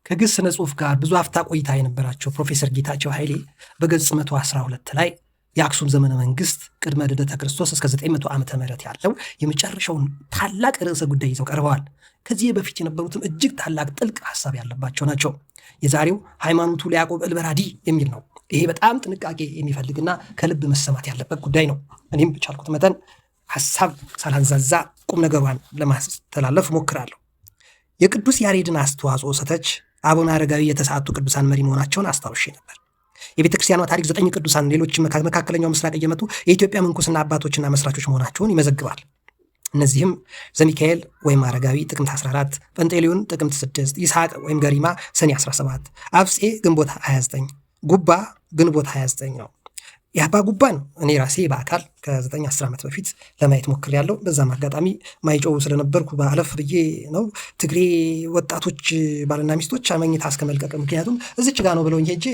ከግስ ስነ ጽሑፍ ጋር ብዙ አፍታ ቆይታ የነበራቸው ፕሮፌሰር ጌታቸው ኃይሌ በገጽ 112 ላይ የአክሱም ዘመነ መንግስት ቅድመ ልደተ ክርስቶስ እስከ 900 ዓመተ ምህረት ያለው የመጨረሻውን ታላቅ ርዕሰ ጉዳይ ይዘው ቀርበዋል። ከዚህ በፊት የነበሩትም እጅግ ታላቅ ጥልቅ ሀሳብ ያለባቸው ናቸው። የዛሬው ሃይማኖቱ ለያዕቆብ እልበራዲ የሚል ነው። ይሄ በጣም ጥንቃቄ የሚፈልግና ከልብ መሰማት ያለበት ጉዳይ ነው። እኔም በቻልኩት መጠን ሀሳብ ሳላንዛዛ ቁም ነገሯን ለማስተላለፍ ሞክራለሁ። የቅዱስ ያሬድን አስተዋጽኦ ሰተች አቡነ አረጋዊ የተሰዓቱ ቅዱሳን መሪ መሆናቸውን አስታውሼ ነበር። የቤተ ክርስቲያኗ ታሪክ 9 ቅዱሳን ሌሎች መካከለኛው ምስራቅ እየመጡ የኢትዮጵያ ምንኩስና አባቶችና መስራቾች መሆናቸውን ይመዘግባል። እነዚህም ዘሚካኤል ወይም አረጋዊ ጥቅምት 14፣ ጰንጤሊዮን ጥቅምት 6፣ ይስሐቅ ወይም ገሪማ ሰኔ 17፣ አብፄ ግንቦት 29፣ ጉባ ግንቦት 29 ነው። የአባ ጉባን እኔ ራሴ በአካል ከ9-10 ዓመት በፊት ለማየት ሞክሬያለሁ። በዛም አጋጣሚ ማይጨው ስለነበርኩ በአለፍ ብዬ ነው ትግሬ ወጣቶች ባልና ሚስቶች መኝታ እስከመልቀቅ፣ ምክንያቱም እዚች ጋ ነው ብለውኝ ሄጄ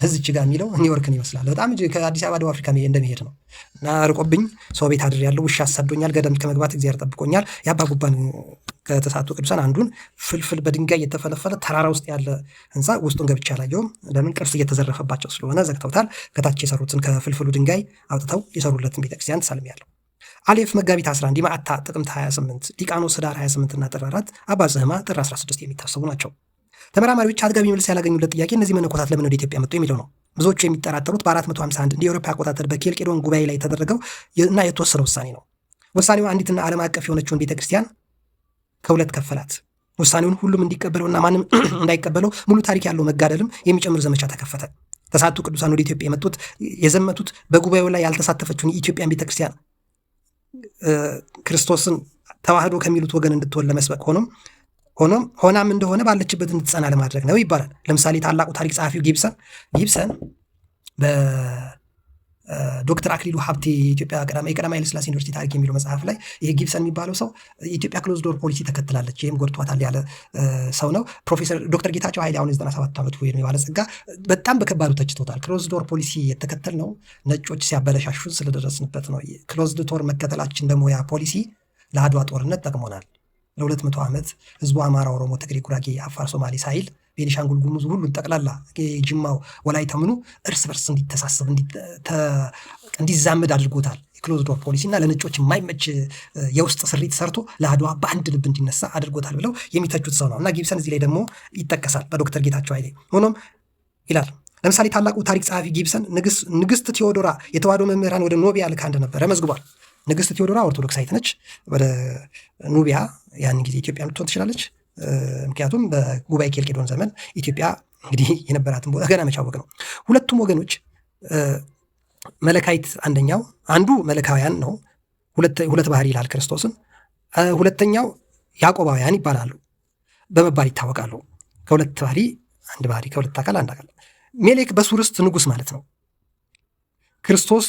እዚች ጋ የሚለው ኒውዮርክን ይመስላል። በጣም ከአዲስ አበባ ደቡብ አፍሪካ እንደመሄድ ነው እና ርቆብኝ ሰው ቤት አድሬያለሁ። ውሻ አሳዶኛል። ገደም ከመግባት እግዚአብሔር ጠብቆኛል። የአባ ጉባን ከተሰዓቱ ቅዱሳን አንዱን ፍልፍል በድንጋይ የተፈለፈለ ተራራ ውስጥ ያለ ህንፃ ውስጡን ገብቼ አላየሁም። ለምን? ቅርስ እየተዘረፈባቸው ስለሆነ ዘግተውታል። ከታች የሰሩትን ከፍልፍሉ ድንጋይ አውጥተው የሰሩለትን ቤተክርስቲያን ተሳልሜያለሁ። አሌፍ መጋቢት 11፣ ይማዕታ ጥቅምት 28፣ ሊቃኖስ ኅዳር 28 እና ጥር 4፣ አባ ጽሕማ ጥር 16 የሚታሰቡ ናቸው። ተመራማሪዎች አጥጋቢ መልስ ያላገኙለት ጥያቄ እነዚህ መነኮሳት ለምን ወደ ኢትዮጵያ መጡ የሚለው ነው። ብዙዎቹ የሚጠራጠሩት በ451 እንደ አውሮፓ አቆጣጠር በኬልቄዶን ጉባኤ ላይ የተደረገው እና የተወሰነ ውሳኔ ነው። ውሳኔው አንዲትና ዓለም አቀፍ የሆነችውን ቤተክርስቲያን ከሁለት ከፈላት። ውሳኔውን ሁሉም እንዲቀበለውና ማንም እንዳይቀበለው ሙሉ ታሪክ ያለው መጋደልም የሚጨምር ዘመቻ ተከፈተ። ተሰዓቱ ቅዱሳን ወደ ኢትዮጵያ የመጡት የዘመቱት በጉባኤው ላይ ያልተሳተፈችውን የኢትዮጵያን ቤተክርስቲያን ክርስቶስን ተዋህዶ ከሚሉት ወገን እንድትሆን ለመስበክ ሆናም እንደሆነ ባለችበት እንድትጸና ለማድረግ ነው ይባላል። ለምሳሌ ታላቁ ታሪክ ጸሐፊው ጊብሰን ዶክተር አክሊሉ ሀብቴ የኢትዮጵያ የቀዳማዊ ኃይለ ሥላሴ ዩኒቨርሲቲ ታሪክ የሚለው መጽሐፍ ላይ ይሄ ጊብሰን የሚባለው ሰው የኢትዮጵያ ክሎዝ ዶር ፖሊሲ ተከትላለች፣ ይህም ጎድቷታል ያለ ሰው ነው። ፕሮፌሰር ዶክተር ጌታቸው ኃይሌ አሁን 97 ዓመቱ ባለጸጋ በጣም በከባዱ ተችቶታል። ክሎዝ ዶር ፖሊሲ የተከተል ነው ነጮች ሲያበለሻሹን ስለደረስንበት ነው። ክሎዝድ ዶር መከተላችን ደግሞ ያ ፖሊሲ ለአድዋ ጦርነት ጠቅሞናል። ለ200 ዓመት ህዝቡ አማራ፣ ኦሮሞ፣ ትግሬ፣ ጉራጌ፣ አፋር፣ ሶማሌ ሳይል ቤኒሻንጉል ጉሙዝ ሁሉን ጠቅላላ ጅማው ወላይታ ምኑ እርስ በርስ እንዲተሳሰብ እንዲዛመድ አድርጎታል የክሎዝ ዶር ፖሊሲ እና ለነጮች የማይመች የውስጥ ስሪት ሰርቶ ለአድዋ በአንድ ልብ እንዲነሳ አድርጎታል ብለው የሚተቹት ሰው ነው እና ጊብሰን እዚህ ላይ ደግሞ ይጠቀሳል በዶክተር ጌታቸው ኃይሌ። ሆኖም ይላል ለምሳሌ ታላቁ ታሪክ ጸሐፊ ጊብሰን ንግስት ቴዎዶራ የተዋሕዶ መምህራን ወደ ኖቢያ ልካ እንደነበረ መዝግቧል። ንግስት ቴዎዶራ ኦርቶዶክሳዊት ነች። ወደ ኑቢያ ያን ጊዜ ኢትዮጵያ ልትሆን ትችላለች። ምክንያቱም በጉባኤ ኬልቄዶን ዘመን ኢትዮጵያ እንግዲህ የነበራትን ቦታ ገና መቻወቅ ነው። ሁለቱም ወገኖች መለካይት አንዱ መለካውያን ነው። ሁለት ባህሪ ይላል ክርስቶስን። ሁለተኛው ያዕቆባውያን ይባላሉ በመባል ይታወቃሉ። ከሁለት ባህሪ አንድ ባህሪ፣ ከሁለት አካል አንድ አካል። ሜሌክ በሱርስት ንጉስ ማለት ነው። ክርስቶስ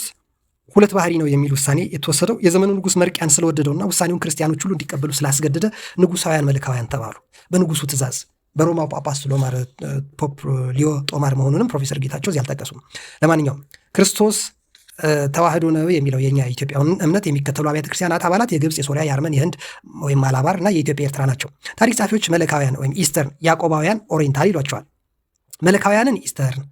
ሁለት ባህሪ ነው የሚል ውሳኔ የተወሰደው የዘመኑ ንጉስ መርቅያን ስለወደደውና ውሳኔውን ክርስቲያኖች ሁሉ እንዲቀበሉ ስላስገደደ ንጉሳውያን መለካውያን ተባሉ። በንጉሱ ትእዛዝ በሮማው ጳጳስ ፖፕ ሊዮ ጦማር መሆኑንም ፕሮፌሰር ጌታቸው እዚህ አልጠቀሱም። ለማንኛውም ክርስቶስ ተዋህዶ ነው የሚለው የኛ የኢትዮጵያውን እምነት የሚከተሉ አብያተ ክርስቲያናት አባላት የግብፅ፣ የሶሪያ፣ የአርመን፣ የህንድ ወይም ማላባር እና የኢትዮጵያ ኤርትራ ናቸው። ታሪክ ጻፊዎች መለካውያን ወይም ኢስተርን፣ ያዕቆባውያን ኦሪየንታል ይሏቸዋል። መለካውያንን ኢስተርን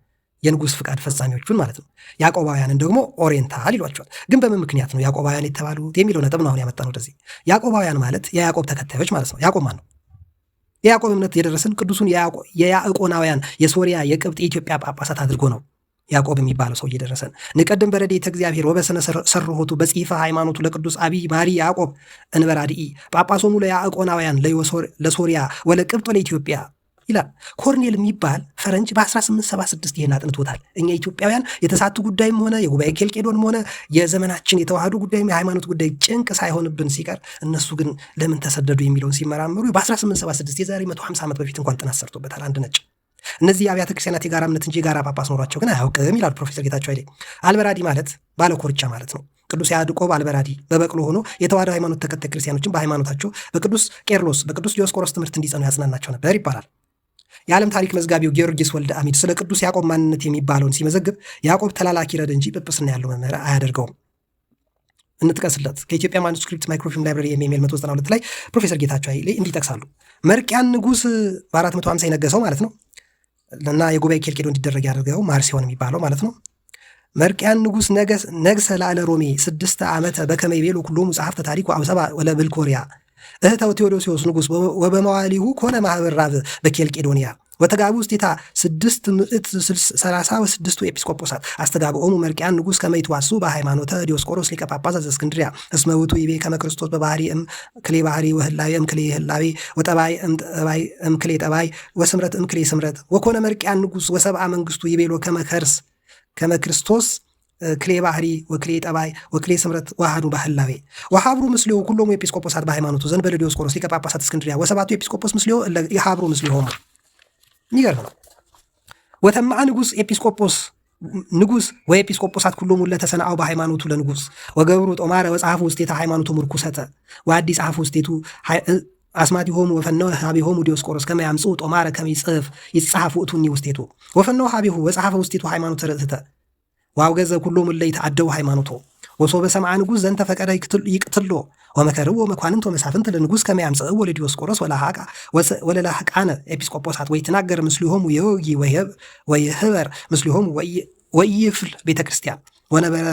የንጉስ ፍቃድ ፈጻሚዎቹን ማለት ነው። ያዕቆባውያንን ደግሞ ኦሪየንታል ይሏቸዋል። ግን በምን ምክንያት ነው ያዕቆባውያን የተባሉት የሚለው ነጥብ ነው አሁን ያመጣነው ወደዚህ። ያዕቆባውያን ማለት የያዕቆብ ተከታዮች ማለት ነው። ያዕቆብ ማን ነው? የያዕቆብ እምነት የደረሰን ቅዱሱን የያዕቆናውያን የሶሪያ፣ የቅብጥ፣ የኢትዮጵያ ጳጳሳት አድርጎ ነው ያዕቆብ የሚባለው ሰው እየደረሰን። ንቀድም በረድኤተ እግዚአብሔር ወበስነ ሰርሆቱ በጽሒፈ ሃይማኖቱ ለቅዱስ አብይ ማሪ ያዕቆብ እንበራድኢ ጳጳሶሙ ለያዕቆናውያን ለሶሪያ ወለቅብጥ ለኢትዮጵያ ይላል። ኮርኔል የሚባል ፈረንጅ በ1876 ይህን አጥንቶታል። እኛ ኢትዮጵያውያን የተሳቱ ጉዳይም ሆነ የጉባኤ ኬልቄዶንም ሆነ የዘመናችን የተዋህዶ ጉዳይም የሃይማኖት ጉዳይ ጭንቅ ሳይሆንብን ሲቀር እነሱ ግን ለምን ተሰደዱ የሚለውን ሲመራመሩ በ1876 የዛሬ 150 ዓመት በፊት እንኳን ጥናት ሰርቶበታል አንድ ነጭ። እነዚህ የአብያተ ክርስቲያናት የጋራ እምነት እንጂ የጋራ ጳጳስ ኖሯቸው ግን አያውቅም ይላል ፕሮፌሰር ጌታቸው ኃይሌ። አልበራዲ ማለት ባለኮርቻ ማለት ነው። ቅዱስ ያዕቆብ አልበራዲ በበቅሎ ሆኖ የተዋህዶ ሃይማኖት ተከታይ ክርስቲያኖችን በሃይማኖታቸው በቅዱስ ቄርሎስ በቅዱስ ዲዮስቆሮስ ትምህርት እንዲጸኑ ያጽናናቸው ነበር ይባላል። የዓለም ታሪክ መዝጋቢው ጊዮርጊስ ወልደ አሚድ ስለ ቅዱስ ያዕቆብ ማንነት የሚባለውን ሲመዘግብ ያዕቆብ ተላላኪ ረድ እንጂ ጵጵስና ያለው መምህር አያደርገውም። እንጥቀስለት። ከኢትዮጵያ ማኑስክሪፕት ማይክሮፊልም ላይብራሪ የሚል 192 ላይ ፕሮፌሰር ጌታቸው ኃይሌ እንዲህ ይጠቅሳሉ። መርቅያን ንጉሥ በ450 የነገሰው ማለት ነው እና የጉባኤ ኬልቄዶ እንዲደረግ ያደርገው ማርሲዮን የሚባለው ማለት ነው። መርቅያን ንጉሥ ነግሰ ላዕለ ሮሜ 6 ዓመተ በከመ ይቤሉ ኩሎሙ ጸሐፍተ ታሪክ ወአብሰባ ወለብልኮሪያ እህተው ቴዎዶሲዎስ ንጉሥ ወበመዋሊሁ ኮነ ማህበር ራብ በኬልቄዶንያ ወተጋቡ ውስቴታ 636 ኤጲስቆጶሳት አስተጋብኦሙ መርቅያን ንጉሥ ከመ ይትዋሱ በሃይማኖተ ዲዮስቆሮስ ሊቀ ጳጳሳት ዘእስክንድርያ እስመ ውእቱ ይቤ ከመ ክርስቶስ በባህሪ እምክሌ ባህሪ ወህላዌ እምክሌ ህላዌ ወጠባይ እምክሌ ጠባይ ወስምረት እምክሌ ስምረት ወኮነ መርቅያን ንጉሥ ወሰብአ መንግስቱ ይቤሎ ከመ ክርስቶስ ክሌ ባህሪ ወክሌ ጠባይ ወክሌ ስምረት ዋሃዱ ባህላዌ ወሃብሩ ምስሌው ኩሎሙ ኤጲስቆጶሳት በሃይማኖቱ ዘንበለ ዲዮስቆሮስ ሊቀ ጳጳሳት እስክንድርያ ወሰባቱ ኤጲስቆጶስ ምስሌው የሃብሩ ምስሌሆሙ። ይገርም ነው። ወተማዓ ንጉሥ ወኤጲስቆጶሳት ኩሎሙ ለተሰናአው በሃይማኖቱ ለንጉሥ ወገብሩ ጦማረ ወጸሐፉ ውስቴታ ሃይማኖቱ ምርኩሰተ ወአዲ ጸሐፉ ውስቴቱ አስማቲሆሙ ወፈነወ ሀቢሆሙ ዲዮስቆሮስ ከመ ያምጽኡ ጦማረ ከመ ይጽሐፉ እቱኒ ውስቴቱ ወፈነወ ሀቢሁ ወጸሐፈ ውስቴቱ ሃይማኖተ ርእትተ ወአውገዘ ኩሎሙ እለ ይተአደው ሃይማኖቶ ወሶበ ሰምዐ ንጉሥ ዘንተ ፈቀደ ይቅትሎ ወመከርዎ መኳንንት ወመሳፍንት ለንጉሥ ከመ ያምጽእዎ ለዲዮስቆሮስ ወለላህቃነ ኤጲስቆጶሳት ወይትናገር ምስሊሆሙ የወጊ ወይህበር ምስሊሆሙ ወይፍል ቤተ ክርስቲያን ወነበረ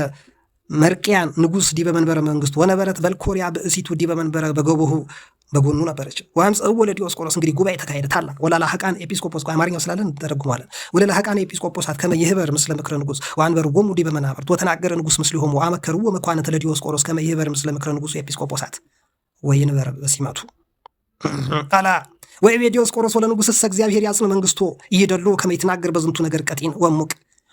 መርቅያን ንጉሥ ዲበ መንበረ መንግስቱ ወነበረት በልኮሪያ ብእሲቱ ዲበ መንበረ በገቦሁ በጎኑ ነበረች። ወአምጽእዎ ለዲዮስቆሮስ እንግዲህ ጉባኤ ተካሄደ ታላቅ ወለላህቃነ ኤጲስቆጶስ አማርኛው ስላለን እንተረጉማለን። ወለላህቃነ ኤጲስቆጶሳት ከመ ይህበር ምስለ ምክረ ንጉሥ ወአንበርዎሙ ዲበ መናብርት ወተናገረ ንጉሥ ምስሊሆሙ ወአመከርዎ መኳንንት ለዲዮስቆሮስ ከመ ይህበር ምስለ ምክረ ንጉሥ ኤጲስቆጶሳት ወይንበር በሲመቱ አላ ወይቤ ዲዮስቆሮስ ወለንጉሥ እሰ እግዚአብሔር ያጽን መንግስቶ ይደሎ ከመ ይትናገር በዝንቱ ነገር ቀጢን ወሙቅ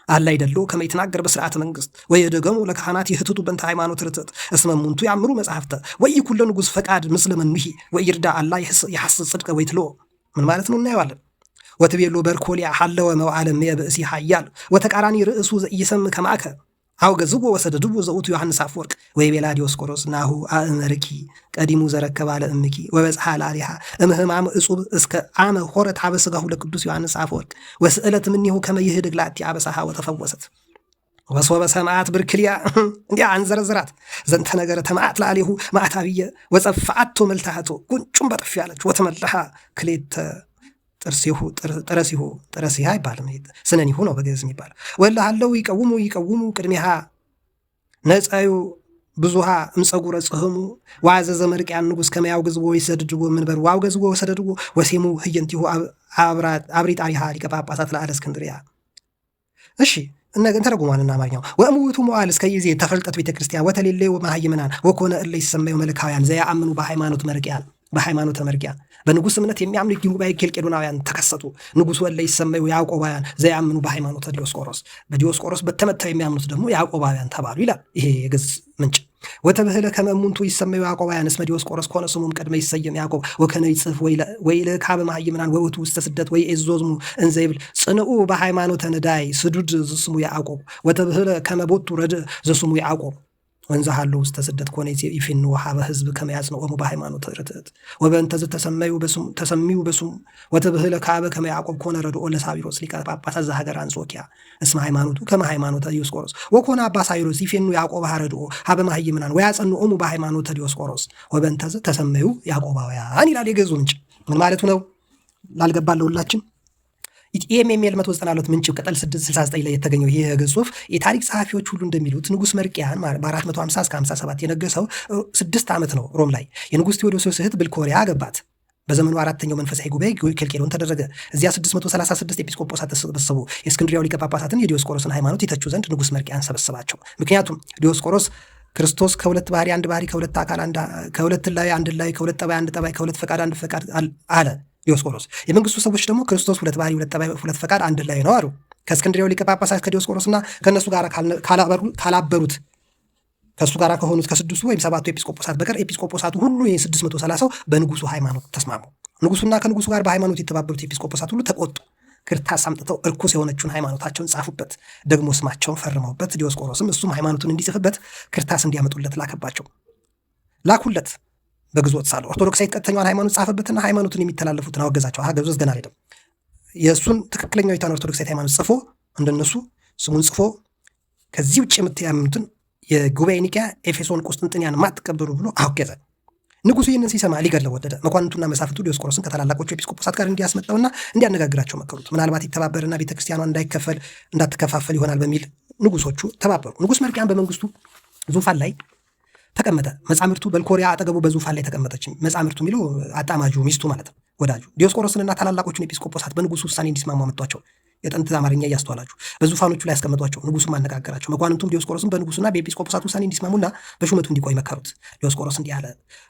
አላ ይደሎ ከመ ይትናገር በስርዓተ መንግስት ወይደገሙ ለካህናት ይህትቱ በእንተ ሃይማኖት ርትዕት እስመ እሙንቱ ያምሩ መጽሐፍተ ወይኩሉ ንጉሥ ፈቃድ ምስለ መኑሂ ወይርዳ አላ ይሐስስ ጽድቀ ወይትሎ። ምን ማለት ነው እናየዋለን። ወትቤሎ በርኮሊያ ሐለወ መዋዕለ ብእሲ ኃያል ወተቃራኒ ርእሱ ዘኢሰም ከማከ አውገዝዎ ወሰደድዎ ዘውቱ ዮሐንስ አፈወርቅ ወይቤላ ዲዮስቆሮስ ናሁ አእመርኪ ቀዲሙ ዘረከባ ለእምኪ ወበጽሐ ላሊሃ እምህማም እጹብ እስከ አመ ሆረት ሀበ ሥጋሁ ለቅዱስ ዮሐንስ አፈወርቅ ወስእለት ምኒሁ ከመ ይህድግ ላቲ አበሳሃ ወተፈወሰት ወሶበ ሰማዓት ብርክልያ እንዲያ አንዘረዝራት ዘንተ ነገረ ተማዓት ላሊሁ ማዕታብየ ወጸፍዓቶ መልታሃቶ ጉንጩን በጥፊ ያለች ወተመላሃ ክሌተ ጥረሲሁ አይባልም ስነኒሁ ነው በግዕዝ የሚባለው። ወላሃለው ይቀውሙ ቅድሚሃ ነጻዩ ብዙሃ እምፀጉረ ጽህሙ ወአዘዘ መርቅያን ንጉሥ ከመ ያውግዝዎ ወይሰድድዎ መንበር ወአውገዝዎ ወሰደድዎ ወሴሙ ህየንቲሁ አብሪጣሪሃ ሊቀ ጳጳሳት ለአለ እስክንድርያ። እሺ እነገን ተረጉሟልና አማርኛው ወእሙቱ መዋዕል እስከ ይዜ ተፈልጠት ቤተ ክርስቲያን ወተሌሌው መሃይምናን ወኮነ እለ ይሰመዩ መልካውያን ዘያአምኑ በሃይማኖተ መርቅያን በንጉሥ እምነት የሚያምኑ ጉባኤ ኬልቄዶናውያን ተከሰቱ። ንጉሥ ወለ ይሰመዩ ያዕቆባውያን ዘያምኑ በሃይማኖተ ዲዮስቆሮስ በዲዮስቆሮስ በተመታው የሚያምኑት ደግሞ ያዕቆባውያን ተባሉ ይላል ይሄ የግዕዝ ምንጭ። ወተብህለ ከመ እሙንቱ ይሰመዩ ያዕቆባውያን እስመ ዲዮስቆሮስ ኮነ ስሙም ቀድመ ይሰየም ያዕቆብ ወከነ ይጽፍ ወይልካበ መሃይምናን ወውቱ ውስተ ስደት ወይኤዞዝሙ እንዘ ይብል ጽንኡ በሃይማኖተ ነዳይ ስዱድ ዘስሙ ያዕቆብ ወተብህለ ከመ ቦቱ ረድእ ዘስሙ ያዕቆብ ወንዘ ሃሎ ውስተ ስደት ኮነ ይፊን ወሃበ ህዝብ ከመ ያጽንኦሙ በሃይማኖተ ርትዕት ወበእንተ ተሰሚዩ በስሙ ወተብህለ ካበ ከመ ያዕቆብ ኮነ ረድኦ ለሳዊሮስ ሊቀ ጳጳሳት ዘሀገረ አንጾኪያ እስመ ሃይማኖቱ ከመ ሃይማኖተ ዲዮስቆሮስ ወኮነ አባ ሳዊሮስ ይፊኑ ያዕቆብ ረድኦ ሀበ መሃይምናን ወያጸንኦሙ በሃይማኖተ ዲዮስቆሮስ ወበእንተ ተሰሚዩ ያዕቆባውያን ይላል የግዕዙ ምንጭ። ምን ማለቱ ነው ላልገባን ለሁላችን ኢኤምኤል 192 ምንጭ ቅጠል 669 ላይ የተገኘው ይህ የግዕዝ ጽሑፍ የታሪክ ጸሐፊዎች ሁሉ እንደሚሉት ንጉሥ መርቅያን በ450 እስከ 57 የነገሰው 6 ዓመት ነው። ሮም ላይ የንጉሥ ቴዎዶሲዎስ እህት ብልኮሪያ አገባት። በዘመኑ አራተኛው መንፈሳዊ ጉባኤ ኬልቄዶን ተደረገ። እዚያ 636 ኤጲስቆጶሳት ተሰበሰቡ። የእስክንድሪያው ሊቀ ጳጳሳትን የዲዮስቆሮስን ሃይማኖት ይተቹ ዘንድ ንጉሥ መርቅያን ሰበሰባቸው። ምክንያቱም ዲዮስቆሮስ ክርስቶስ ከሁለት ባህሪ አንድ ባህሪ ከሁለት አካል ከሁለት ላይ አንድ ላይ ከሁለት ጠባይ አንድ ጠባይ ከሁለት ፈቃድ አንድ ፈቃድ አለ ዲዮስቆሮስ። የመንግስቱ ሰዎች ደግሞ ክርስቶስ ሁለት ባህሪ ሁለት ጠባይ ሁለት ፈቃድ አንድ ላይ ነው አሉ። ከእስክንድሪያው ሊቀ ጳጳሳት ከዲዮስቆሮስና ከእነሱ ጋር ካላበሩት ከእሱ ጋር ከሆኑት ከስድስቱ ወይም ሰባቱ ኤጲስቆጶሳት በቀር ኤጲስቆጶሳቱ ሁሉ የ630 በንጉሱ ሃይማኖት ተስማሙ። ንጉሱና ከንጉሱ ጋር በሃይማኖት የተባበሩት ኤጲስቆጶሳት ሁሉ ተቆጡ። ክርታስ አምጥተው እርኩስ የሆነችውን ሃይማኖታቸውን ጻፉበት። ደግሞ ስማቸውን ፈርመውበት ዲዮስቆሮስም እሱም ሃይማኖቱን እንዲጽፍበት ክርታስ እንዲያመጡለት ላኩለት። በግዞት ሳለ ኦርቶዶክሳዊ ቀጥተኛዋን ሃይማኖት ጻፈበትና ሃይማኖቱን የሚተላለፉትን አወገዛቸው። ግዞት ገና አይደለም። የእሱን ትክክለኛው ኦርቶዶክሳዊ ሃይማኖት ጽፎ እንደነሱ ስሙን ጽፎ ከዚህ ውጭ የምትያምኑትን የጉባኤ ኒቅያ ኤፌሶን ቁስጥንጥንያን ማትቀበሉ ብሎ አወገዘ። ንጉሱ ይህንን ሲሰማ ሊገድለው ወደደ። መኳንንቱና መሳፍንቱ ዲዮስቆሮስን ከታላላቆቹ ኤጲስቆጶሳት ጋር እንዲያስመጣውና እንዲያነጋግራቸው መከሩት። ምናልባት ይተባበርና ቤተክርስቲያኗ እንዳትከፋፈል ይሆናል በሚል ንጉሶቹ ተባበሩ። ንጉስ መርቅያን በመንግስቱ ዙፋን ላይ ተቀመጠ። መጻምርቱ በልኮሪያ አጠገቡ በዙፋን ላይ ተቀመጠች። መጻምርቱ የሚለው አጣማጁ ሚስቱ ማለት ነው፣ ወዳጁ። ዲዮስቆሮስንና ታላላቆቹን ኤጲስቆጶሳት በንጉሱ ውሳኔ እንዲስማሙ አመጧቸው። የጥንት አማርኛ እያስተዋላችሁ በዙፋኖቹ ላይ ያስቀመጧቸው። ንጉሱም አነጋገራቸው። መኳንንቱም ዲዮስቆሮስን በንጉሱና በኤጲስቆጶሳት ውሳኔ እንዲስማሙና በሹመቱ እንዲቆይ መከሩት። ዲዮስቆሮስ እንዲህ አለ፣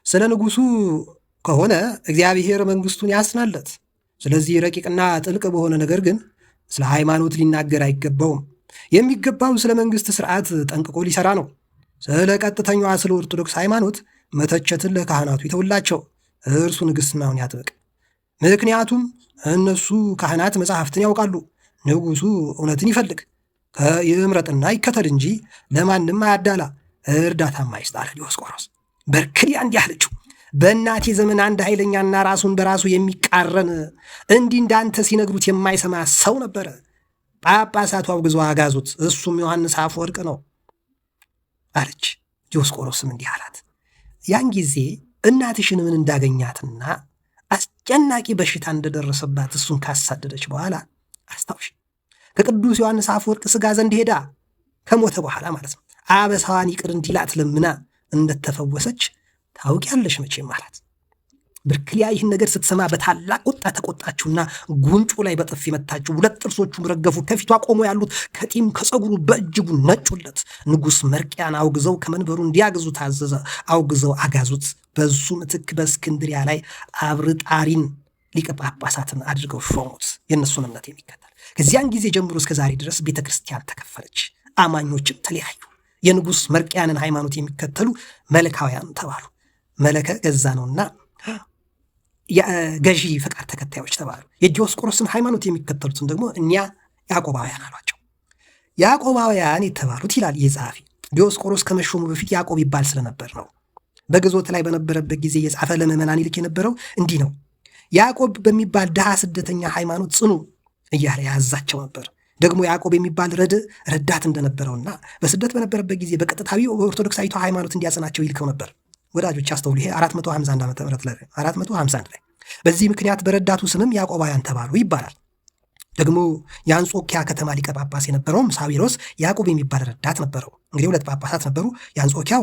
ስለ ንጉሱ ከሆነ እግዚአብሔር መንግስቱን ያስናለት። ስለዚህ ረቂቅና ጥልቅ በሆነ ነገር ግን ስለ ሃይማኖት ሊናገር አይገባውም። የሚገባው ስለ መንግስት ስርዓት ጠንቅቆ ሊሰራ ነው። ስለ ቀጥተኛዋ ስለ ኦርቶዶክስ ሃይማኖት መተቸትን ለካህናቱ ይተውላቸው፣ እርሱ ንግስናውን ያጥብቅ። ምክንያቱም እነሱ ካህናት መጽሐፍትን ያውቃሉ። ንጉሱ እውነትን ይፈልግ ይምረጥና ይከተል እንጂ ለማንም አያዳላ፣ እርዳታም አይስጥ አለ ዲዮስቆሮስ። በርክሊያ እንዲህ አለችው፣ በእናቴ ዘመን አንድ ኃይለኛና ራሱን በራሱ የሚቃረን እንዲህ እንዳንተ ሲነግሩት የማይሰማ ሰው ነበረ። ጳጳሳቱ አውግዘው አጋዙት፣ እሱም ዮሐንስ አፈወርቅ ነው አለች። ዲዮስቆሮስም እንዲህ አላት፣ ያን ጊዜ እናትሽን ምን እንዳገኛትና አስጨናቂ በሽታ እንደደረሰባት እሱን ካሳደደች በኋላ አስታውሽ። ከቅዱስ ዮሐንስ አፈወርቅ ሥጋ ዘንድ ሄዳ ከሞተ በኋላ ማለት ነው አበሳዋን ይቅር እንዲላት ለምና እንደተፈወሰች ታውቂያለሽ መቼም አላት። ብርክሊያ ይህን ነገር ስትሰማ በታላቅ ቁጣ ተቆጣችውና ጉንጩ ላይ በጥፊ መታችው። ሁለት ጥርሶቹም ረገፉ። ከፊቷ ቆሞ ያሉት ከጢም ከጸጉሩ በእጅጉ ነጩለት። ንጉሥ መርቅያን አውግዘው ከመንበሩ እንዲያግዙ ታዘዘ። አውግዘው አጋዙት። በሱ ምትክ በእስክንድሪያ ላይ አብርጣሪን ሊቀ ጳጳሳትን አድርገው ሾሙት፣ የእነሱን እምነት የሚከተል። ከዚያን ጊዜ ጀምሮ እስከ ዛሬ ድረስ ቤተ ክርስቲያን ተከፈለች፣ አማኞችም ተለያዩ። የንጉሥ መርቅያንን ሃይማኖት የሚከተሉ መለካውያን ተባሉ። መለከ ገዛ ነውና የገዢ ፈቃድ ተከታዮች ተባሉ። የዲዮስቆሮስን ሃይማኖት የሚከተሉትን ደግሞ እኒያ ያዕቆባውያን አሏቸው። ያዕቆባውያን የተባሉት ይላል ይህ ጸሐፊ፣ ዲዮስቆሮስ ከመሾሙ በፊት ያዕቆብ ይባል ስለነበር ነው። በግዞት ላይ በነበረበት ጊዜ የጻፈ ለምዕመናን ይልክ የነበረው እንዲህ ነው። ያዕቆብ በሚባል ድሃ ስደተኛ ሃይማኖት ጽኑ እያለ ያዛቸው ነበር። ደግሞ ያዕቆብ የሚባል ረዳት እንደነበረውና በስደት በነበረበት ጊዜ በቀጥታዊ ኦርቶዶክሳዊቷ ሃይማኖት እንዲያጸናቸው ይልከው ነበር። ወዳጆች አስተውሉ። ይሄ 451 ዓመተ ምህረት ላይ 451 ላይ በዚህ ምክንያት በረዳቱ ስምም ያዕቆባውያን ተባሉ ይባላል። ደግሞ የአንጾኪያ ከተማ ሊቀ ጳጳስ የነበረውም ሳዊሮስ ያዕቆብ የሚባል ረዳት ነበረው። እንግዲህ ሁለት ጳጳሳት ነበሩ። የአንጾኪያው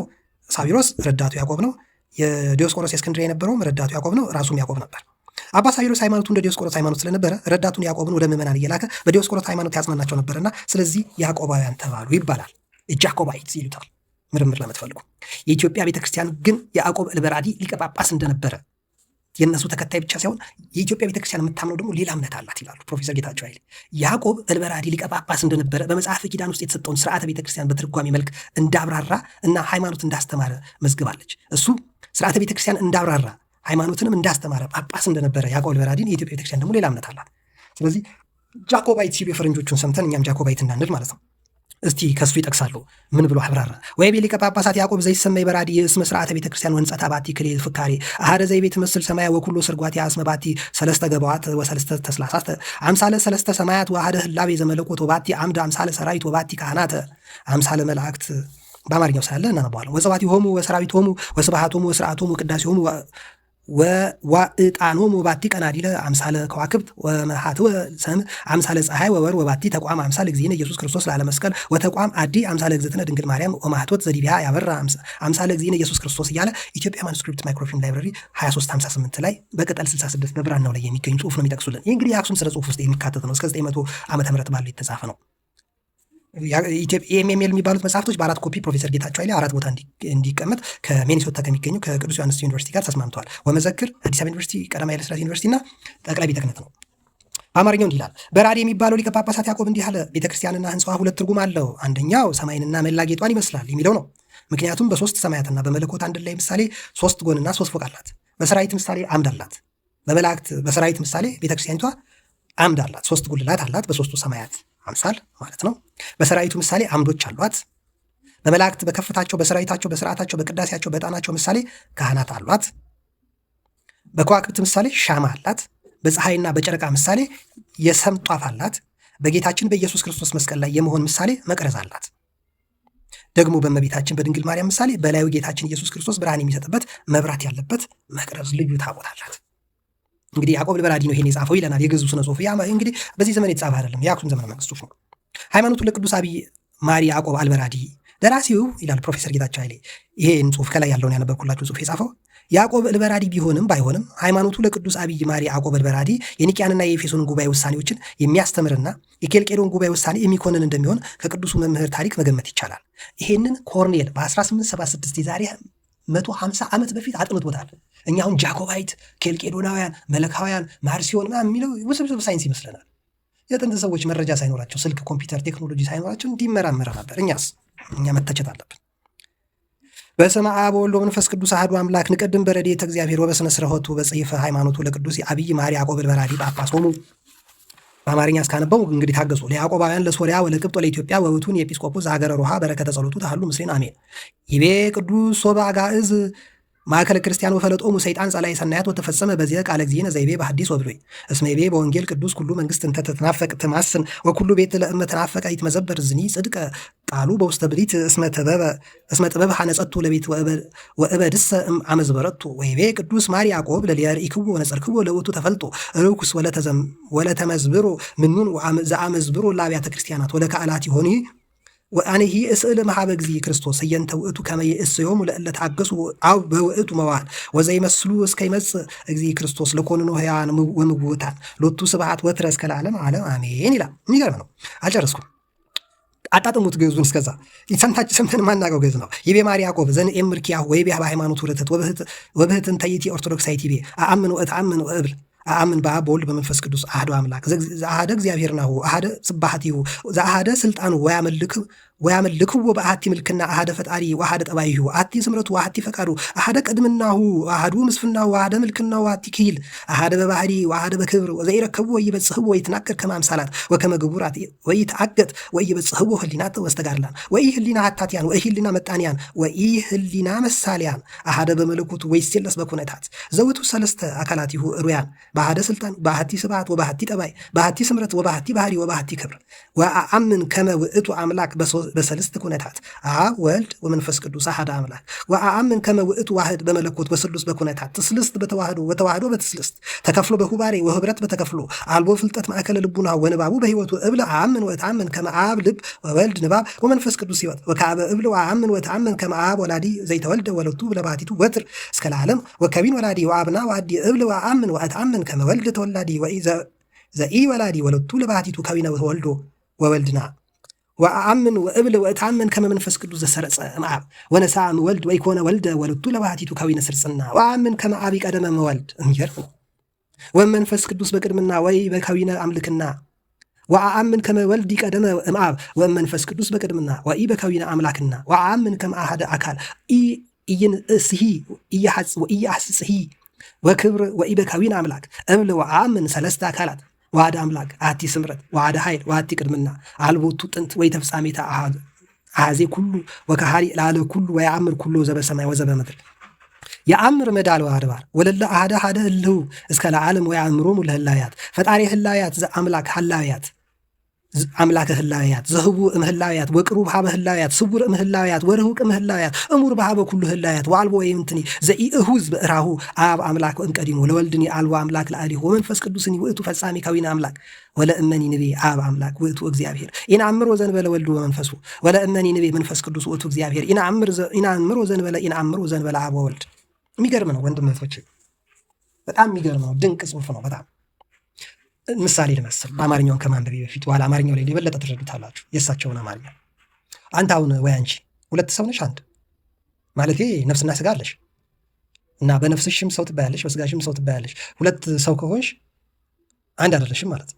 ሳዊሮስ ረዳቱ ያዕቆብ ነው። የዲዮስቆሮስ የእስክንድርያ የነበረውም ረዳቱ ያዕቆብ ነው። ራሱም ያዕቆብ ነበር። አባ ሳዊሮስ ሃይማኖቱ እንደ ዲዮስቆሮስ ሃይማኖት ስለነበረ ረዳቱን ያዕቆብን ወደ ምዕመናን እየላከ በዲዮስቆሮስ ሃይማኖት ያጽናናቸው ነበርና ስለዚህ ያዕቆባውያን ተባሉ ይባላል። ጃኮባይት ይሉታል ምርምር ለምትፈልጉ። የኢትዮጵያ ቤተክርስቲያን ግን ያዕቆብ እልበራዲ ሊቀ ጳጳስ እንደነበረ የእነሱ ተከታይ ብቻ ሳይሆን የኢትዮጵያ ቤተክርስቲያን የምታምነው ደግሞ ሌላ እምነት አላት ይላሉ ፕሮፌሰር ጌታቸው ኃይሌ። ያዕቆብ እልበራዲ ሊቀ ጳጳስ እንደነበረ በመጽሐፈ ኪዳን ውስጥ የተሰጠውን ስርዓተ ቤተክርስቲያን በትርጓሜ መልክ እንዳብራራ እና ሃይማኖት እንዳስተማረ መዝግባለች። እሱ ስርዓተ ቤተክርስቲያን እንዳብራራ ሃይማኖትንም እንዳስተማረ ጳጳስ እንደነበረ ያዕቆብ እልበራዲን፣ የኢትዮጵያ ቤተክርስቲያን ደግሞ ሌላ እምነት አላት። ስለዚህ ጃኮባይት ሲሉ የፈረንጆቹን ሰምተን እኛም ጃኮባይት እንዳንል ማለት ነው። እስቲ ከሱ ይጠቅሳሉ። ምን ብሎ አብራራ? ወይ ሊቀ ጳጳሳት ያዕቆብ ዘይሰመይ በራዲ እስመ ስርዓተ ቤተክርስቲያን ወንጸታ ባቲ ክሌ ፍካሬ አሐደ ዘይቤት መስል ሰማያ ወኩሎ ስርጓት ያስመ ባቲ ሰለስተ ገባዋት ወሰለስተ ተስላሳት አምሳለ ሰለስተ ሰማያት ወአሐደ ህላዌ ዘመለኮት ወባቲ አምደ አምሳለ ሰራዊት ወባቲ ካህናተ አምሳለ መላእክት። በአማርኛው ሳለ እናነባዋለን። ወጸባቲ ሆሙ ወሰራዊት ሆሙ ወስብሐት ሆሙ ወስርዓት ሆሙ ቅዳሴ ሆሙ ወዕጣኖሙ ወባቲ ቀናዲለ አምሳለ ከዋክብት ወመሃት ወሰም አምሳለ ፀሐይ ወወር ወባቲ ተቋም አምሳለ እግዚእነ ኢየሱስ ክርስቶስ ላለ መስቀል ወተቋም አዲ አምሳለ እግዝእትነ ድንግል ማርያም ወማህቶት ዘዲቢያ ያበራ አምሳለ እግዚእነ ኢየሱስ ክርስቶስ እያለ ኢትዮጵያ ማኑስክሪፕት ማይክሮፊልም ላይብረሪ 2358 ላይ በቅጠል 66 በብራናው ላይ የሚገኝ ጽሁፍ ነው የሚጠቅሱልን። ይህ እንግዲህ የአክሱም ስነ ጽሁፍ ውስጥ የሚካተት ነው። እስከ 900 ዓመተ ምህረት ባለው የተጻፈ ነው። ኤምኤምኤል የሚባሉት መጽሐፍቶች በአራት ኮፒ ፕሮፌሰር ጌታቸው ኃይሌ 4 ቦታ እንዲቀመጥ ከሚኒሶታ ከሚገኘው ከቅዱስ ዮሐንስ ዩኒቨርሲቲ ጋር ተስማምተዋል። ወመዘክር አዲስ አበባ ዩኒቨርሲቲ፣ ቀዳማዊ ኃይለ ሥላሴ ዩኒቨርሲቲ እና ጠቅላይ ቤተ ክህነት ነው። በአማርኛው እንዲህ ይላል። በራዲ የሚባለው ሊቀ ጳጳሳት ያዕቆብ እንዲህ አለ። ቤተክርስቲያንና ህንፃዋ ሁለት ትርጉም አለው። አንደኛው ሰማይንና መላ ጌጧን ይመስላል የሚለው ነው። ምክንያቱም በሶስት ሰማያትና በመለኮት አንድ ላይ ምሳሌ 3 ጎንና 3 ፎቅ አላት። በሰራዊት ምሳሌ አምድ አላት። በመላእክት በሰራዊት ምሳሌ ቤተክርስቲያኒቷ አምድ አላት። 3 ጉልላት አላት በሶስቱ ሰማያት አምሳል ማለት ነው። በሰራዊቱ ምሳሌ አምዶች አሏት። በመላእክት በከፍታቸው በሰራዊታቸው በስርዓታቸው በቅዳሴያቸው በዕጣናቸው ምሳሌ ካህናት አሏት። በከዋክብት ምሳሌ ሻማ አላት። በፀሐይና በጨረቃ ምሳሌ የሰም ጧፍ አላት። በጌታችን በኢየሱስ ክርስቶስ መስቀል ላይ የመሆን ምሳሌ መቅረዝ አላት። ደግሞ በእመቤታችን በድንግል ማርያም ምሳሌ በላዩ ጌታችን ኢየሱስ ክርስቶስ ብርሃን የሚሰጥበት መብራት ያለበት መቅረዝ ልዩ ታቦት አላት። እንግዲህ ያዕቆብ ልበራዲ ነው ይሄን የጻፈው ይለናል የግዕዙ ስነ ጽሑፍ። ያ እንግዲህ በዚህ ዘመን የተጻፈ አይደለም፣ የአክሱም ዘመነ መንግስት ጽሑፍ ነው። ሃይማኖቱ ለቅዱስ አብይ ማሪ ያዕቆብ አልበራዲ ደራሲው ይላል ፕሮፌሰር ጌታቸው ኃይሌ ይሄን ጽሑፍ ከላይ ያለውን ያነበብኩላችሁ ጽሑፍ የጻፈው ያዕቆብ እልበራዲ ቢሆንም ባይሆንም ሃይማኖቱ ለቅዱስ አብይ ማሪ ያዕቆብ እልበራዲ የኒቅያንና የኤፌሶንን ጉባኤ ውሳኔዎችን የሚያስተምርና የኬልቄዶን ጉባኤ ውሳኔ የሚኮንን እንደሚሆን ከቅዱሱ መምህር ታሪክ መገመት ይቻላል። ይሄንን ኮርኔል በ1876 የዛሬ 150 ዓመት በፊት አጥንቶታል። እኛ አሁን ጃኮባይት፣ ኬልቄዶናውያን፣ መለካውያን፣ ማርሲዮን ምናምን የሚለው ውስብስብ ሳይንስ ይመስለናል። የጥንት ሰዎች መረጃ ሳይኖራቸው ስልክ፣ ኮምፒውተር፣ ቴክኖሎጂ ሳይኖራቸው እንዲመራመረ ነበር። እኛ መተቸት አለብን። በስመ አብ ወወልድ ወመንፈስ ቅዱስ አሐዱ አምላክ ንቀድም በረድኤተ እግዚአብሔር ወበስነ ስርዓቱ በጽሕፈ ሃይማኖቱ ለቅዱስ አብይ ማሪ ያዕቆብ እልበራዲ ጳጳሶሙ። በአማርኛ እስካነበው እንግዲህ ታገሱ። ለያዕቆባውያን ለሶርያ ወለቅብጦ ለኢትዮጵያ ወውቱን የኤጲስቆጶስ ሀገረ ሮሃ በረከተ ጸሎቱ ታህሉ ምስሌን አሜን። ይቤ ቅዱስ ሶበ አጋዕዝ ማእከለ ክርስቲያን ወፈለጦሙ ሰይጣን ጸላዔ ሰናያት ወተፈጸመ በዚያ ቃለ እግዚእነ ዘይቤ በሐዲስ ወብሉይ እስመ ይቤ በወንጌል ቅዱስ ኩሉ መንግስት እንተ ተናፈቅ ትማስን ወኩሉ ቤት ለእመ ተናፈቀ ይትመዘበር ዝኒ ጽድቀ ቃሉ በውስተ ብሊት እስመ ጥበብ ሐነጸቱ ለቤት ወእበድሰ አመዝበረቱ ወይቤ ቅዱስ ማሪ ያዕቆብ ለሊያርኢክዎ ወነጸርክዎ ለውእቱ ተፈልጦ ርኩስ ወለተመዝብሮ ምኑን ዘአመዝብሮ ለአብያተ ክርስቲያናት ወለካህላት ይሆኒ ወአነሂ እስእል መሃበ እግዚእ ክርስቶስ እየንተ ውእቱ ከመ ይእስዮሙ ለእለ ታገሱ አው በውእቱ መዋዕል ወዘይመስሉ እስከ ይመጽእ እግዚእ ክርስቶስ ለኮንኖ ሕያዋን ወምውታን ሎቱ ስብሐት ወትረ እስከ ለዓለም ዓለም አሜን ይላል። የሚገርም ነው። አልጨረስኩም። አጣጥሙት ግዕዙን እስከዛ ሰምተን ማናገው ግዕዝ ነው። ይቤ ማሪ ያዕቆብ ዘንኤምር ኪያሁ ወይቤ በሃይማኖቱ ርትዕት ወብህትን ተይቲ ኦርቶዶክሳዊት ይቤ አአምን ወእትአምን ወእብል አምን በአብ በወልድ በመንፈስ ቅዱስ አሐዱ አምላክ ዘአሐደ እግዚአብሔር ናሁ አሐደ ጽባሕቲሁ ዘአሐደ ስልጣኑ ወያመልክዎ በአሐቲ ምልክና አሐደ ፈጣሪ ወአሐደ ጠባይሁ አሐቲ ስምረቱ ወአሐቲ ፈቃዱ አሐደ ቅድምናሁ ወአሐዱ ምስፍናሁ ወአሐደ ምልክናሁ ወአሐቲ ክሂል አሐደ በባህሪ ወአሐደ በክብር ወዘይረከብዎ ወይበጽሕዎ ወይትናገር ከመ አምሳላት ወከመ ግቡራት ወይትአገጥ ወይበጽሕዎ ህሊናት ወስተጋድላን ወኢህሊና ሀታትያን ወኢህሊና መጣንያን ወኢህሊና መሳልያን አሐደ በመለኮቱ ወይሴለስ በኩነታት ዘውቱ ሰለስተ አካላቲሁ ሩያን በአሐደ ስልጣን በአሐቲ ስብሐት ወበአሐቲ ጠባይ በአሐቲ ስምረት ወበአሐቲ ባህሪ ወበአሐቲ ክብር ወአአምን ከመ ውእቱ አምላክ በሰለስተ ኩነታት አብ ወልድ ወመንፈስ ቅዱስ አሐደ አምላክ ወአአምን ከመ ውእቱ ዋህድ በመለኮት በስሉስ በኩነታት ትስልስት በተዋህዶ በትስልስት ተከፍሎ በሁባሬ ወህብረት በተከፍሎ አልቦ ፍልጠት ማእከለ ልቡና ወንባቡ በህይወቱ እብል አአምን ወተአምን ከመ አብ ልብ ወወልድ ንባብ ወመንፈስ ቅዱስ ህይወት ወከአበ እብል ወአአምን ወተአምን ከመ አብ ወላዲ ዘይተወልደ ወለቱ ለባቲቱ ወትር እስከ ለዓለም ወከቢን ወላዲ ወአብና ወአዲ እብል ወአአምን ወተአምን ከመ ወልድ ተወላዲ ዘኢ ወላዲ ወለቱ ለባቲቱ ከቢነ ተወልዶ ወወልድና ወአአምን ወእብል ወእታምን ከመ መንፈስ ቅዱስ ዘሰረጸ እምአብ ወነሣ እምወልድ ወኢኮነ ወልደ ወለቱ ለባሕቲቱ ከዊነ ስርጽና ወአአምን ከመ አብ ቀደመ እምወልድ። የሚገርም ነው። ወመንፈስ ቅዱስ በቅድምና ወይ በከዊነ አምልክና ወአአምን ከመ ወልድ ቀደመ እምአብ ወመንፈስ ቅዱስ በቅድምና ወኢ በከዊነ አምላክና ወአአምን ከመ አሐደ አካል ኢይንእስሂ ወኢያሐጽጽሂ ወክብር ወኢ በከዊነ አምላክ እብል ወአአምን ሰለስተ አካላት ዋሃደ አምላክ አሐቲ ስምረት ዋሃደ ኃይል ወአሐቲ ቅድምና አልቦቱ ጥንት ወይ ተፍጻሜታ አሐዜ ኩሉ ወከሃሊ ላለ ኩሉ ወየአምር ኩሉ ዘበሰማይ ወዘበምድር የአምር መዳል ወአድባር ወለለ አሐደ እልሁ እስከ ለዓለም ወየአምሮሙ ለህላውያት ፈጣሪ ህላውያት ዘአምላክ ህላውያት አምላከ ህላውያት ዘህቡ እምህላውያት ወቅሩብ ሀበ ህላውያት ስውር እምህላውያት ወርሁቅ እምህላውያት እሙር በሀበ ኩሉ ህላውያት ወአልቦ ወይምትኒ ዘኢእሁዝ በእራሁ አብ አምላክ እምቀዲሙ ለወልድኒ አልቦ አምላክ ለአሊሁ ወመንፈስ ቅዱስኒ ውእቱ ፈጻሚ ከዊነ አምላክ ወለእመኒ ንቤ አብ አምላክ ውእቱ እግዚአብሔር ኢነአምሮ ዘንበለ ወልዱ ወመንፈሱ ወለእመኒ ንቤ መንፈስ ቅዱስ ውእቱ እግዚአብሔር ኢነአምሮ ዘንበለ አብ ወወልድ። የሚገርም ነው ወንድመቶች፣ በጣም የሚገርም ነው። ድንቅ ጽሑፍ ነው። በጣም ምሳሌ ልመስል በአማርኛውን ከማንበቤ በፊት በኋላ አማርኛው ላይ የበለጠ ትረዱታላችሁ የእሳቸውን አማርኛ። አንተ አሁን ወይ አንቺ ሁለት ሰው ነሽ። አንድ ማለቴ ነፍስና ስጋ አለሽ እና በነፍስሽም ሰው ትባያለሽ፣ በስጋሽም ሰው ትባያለሽ። ሁለት ሰው ከሆንሽ አንድ አይደለሽም ማለት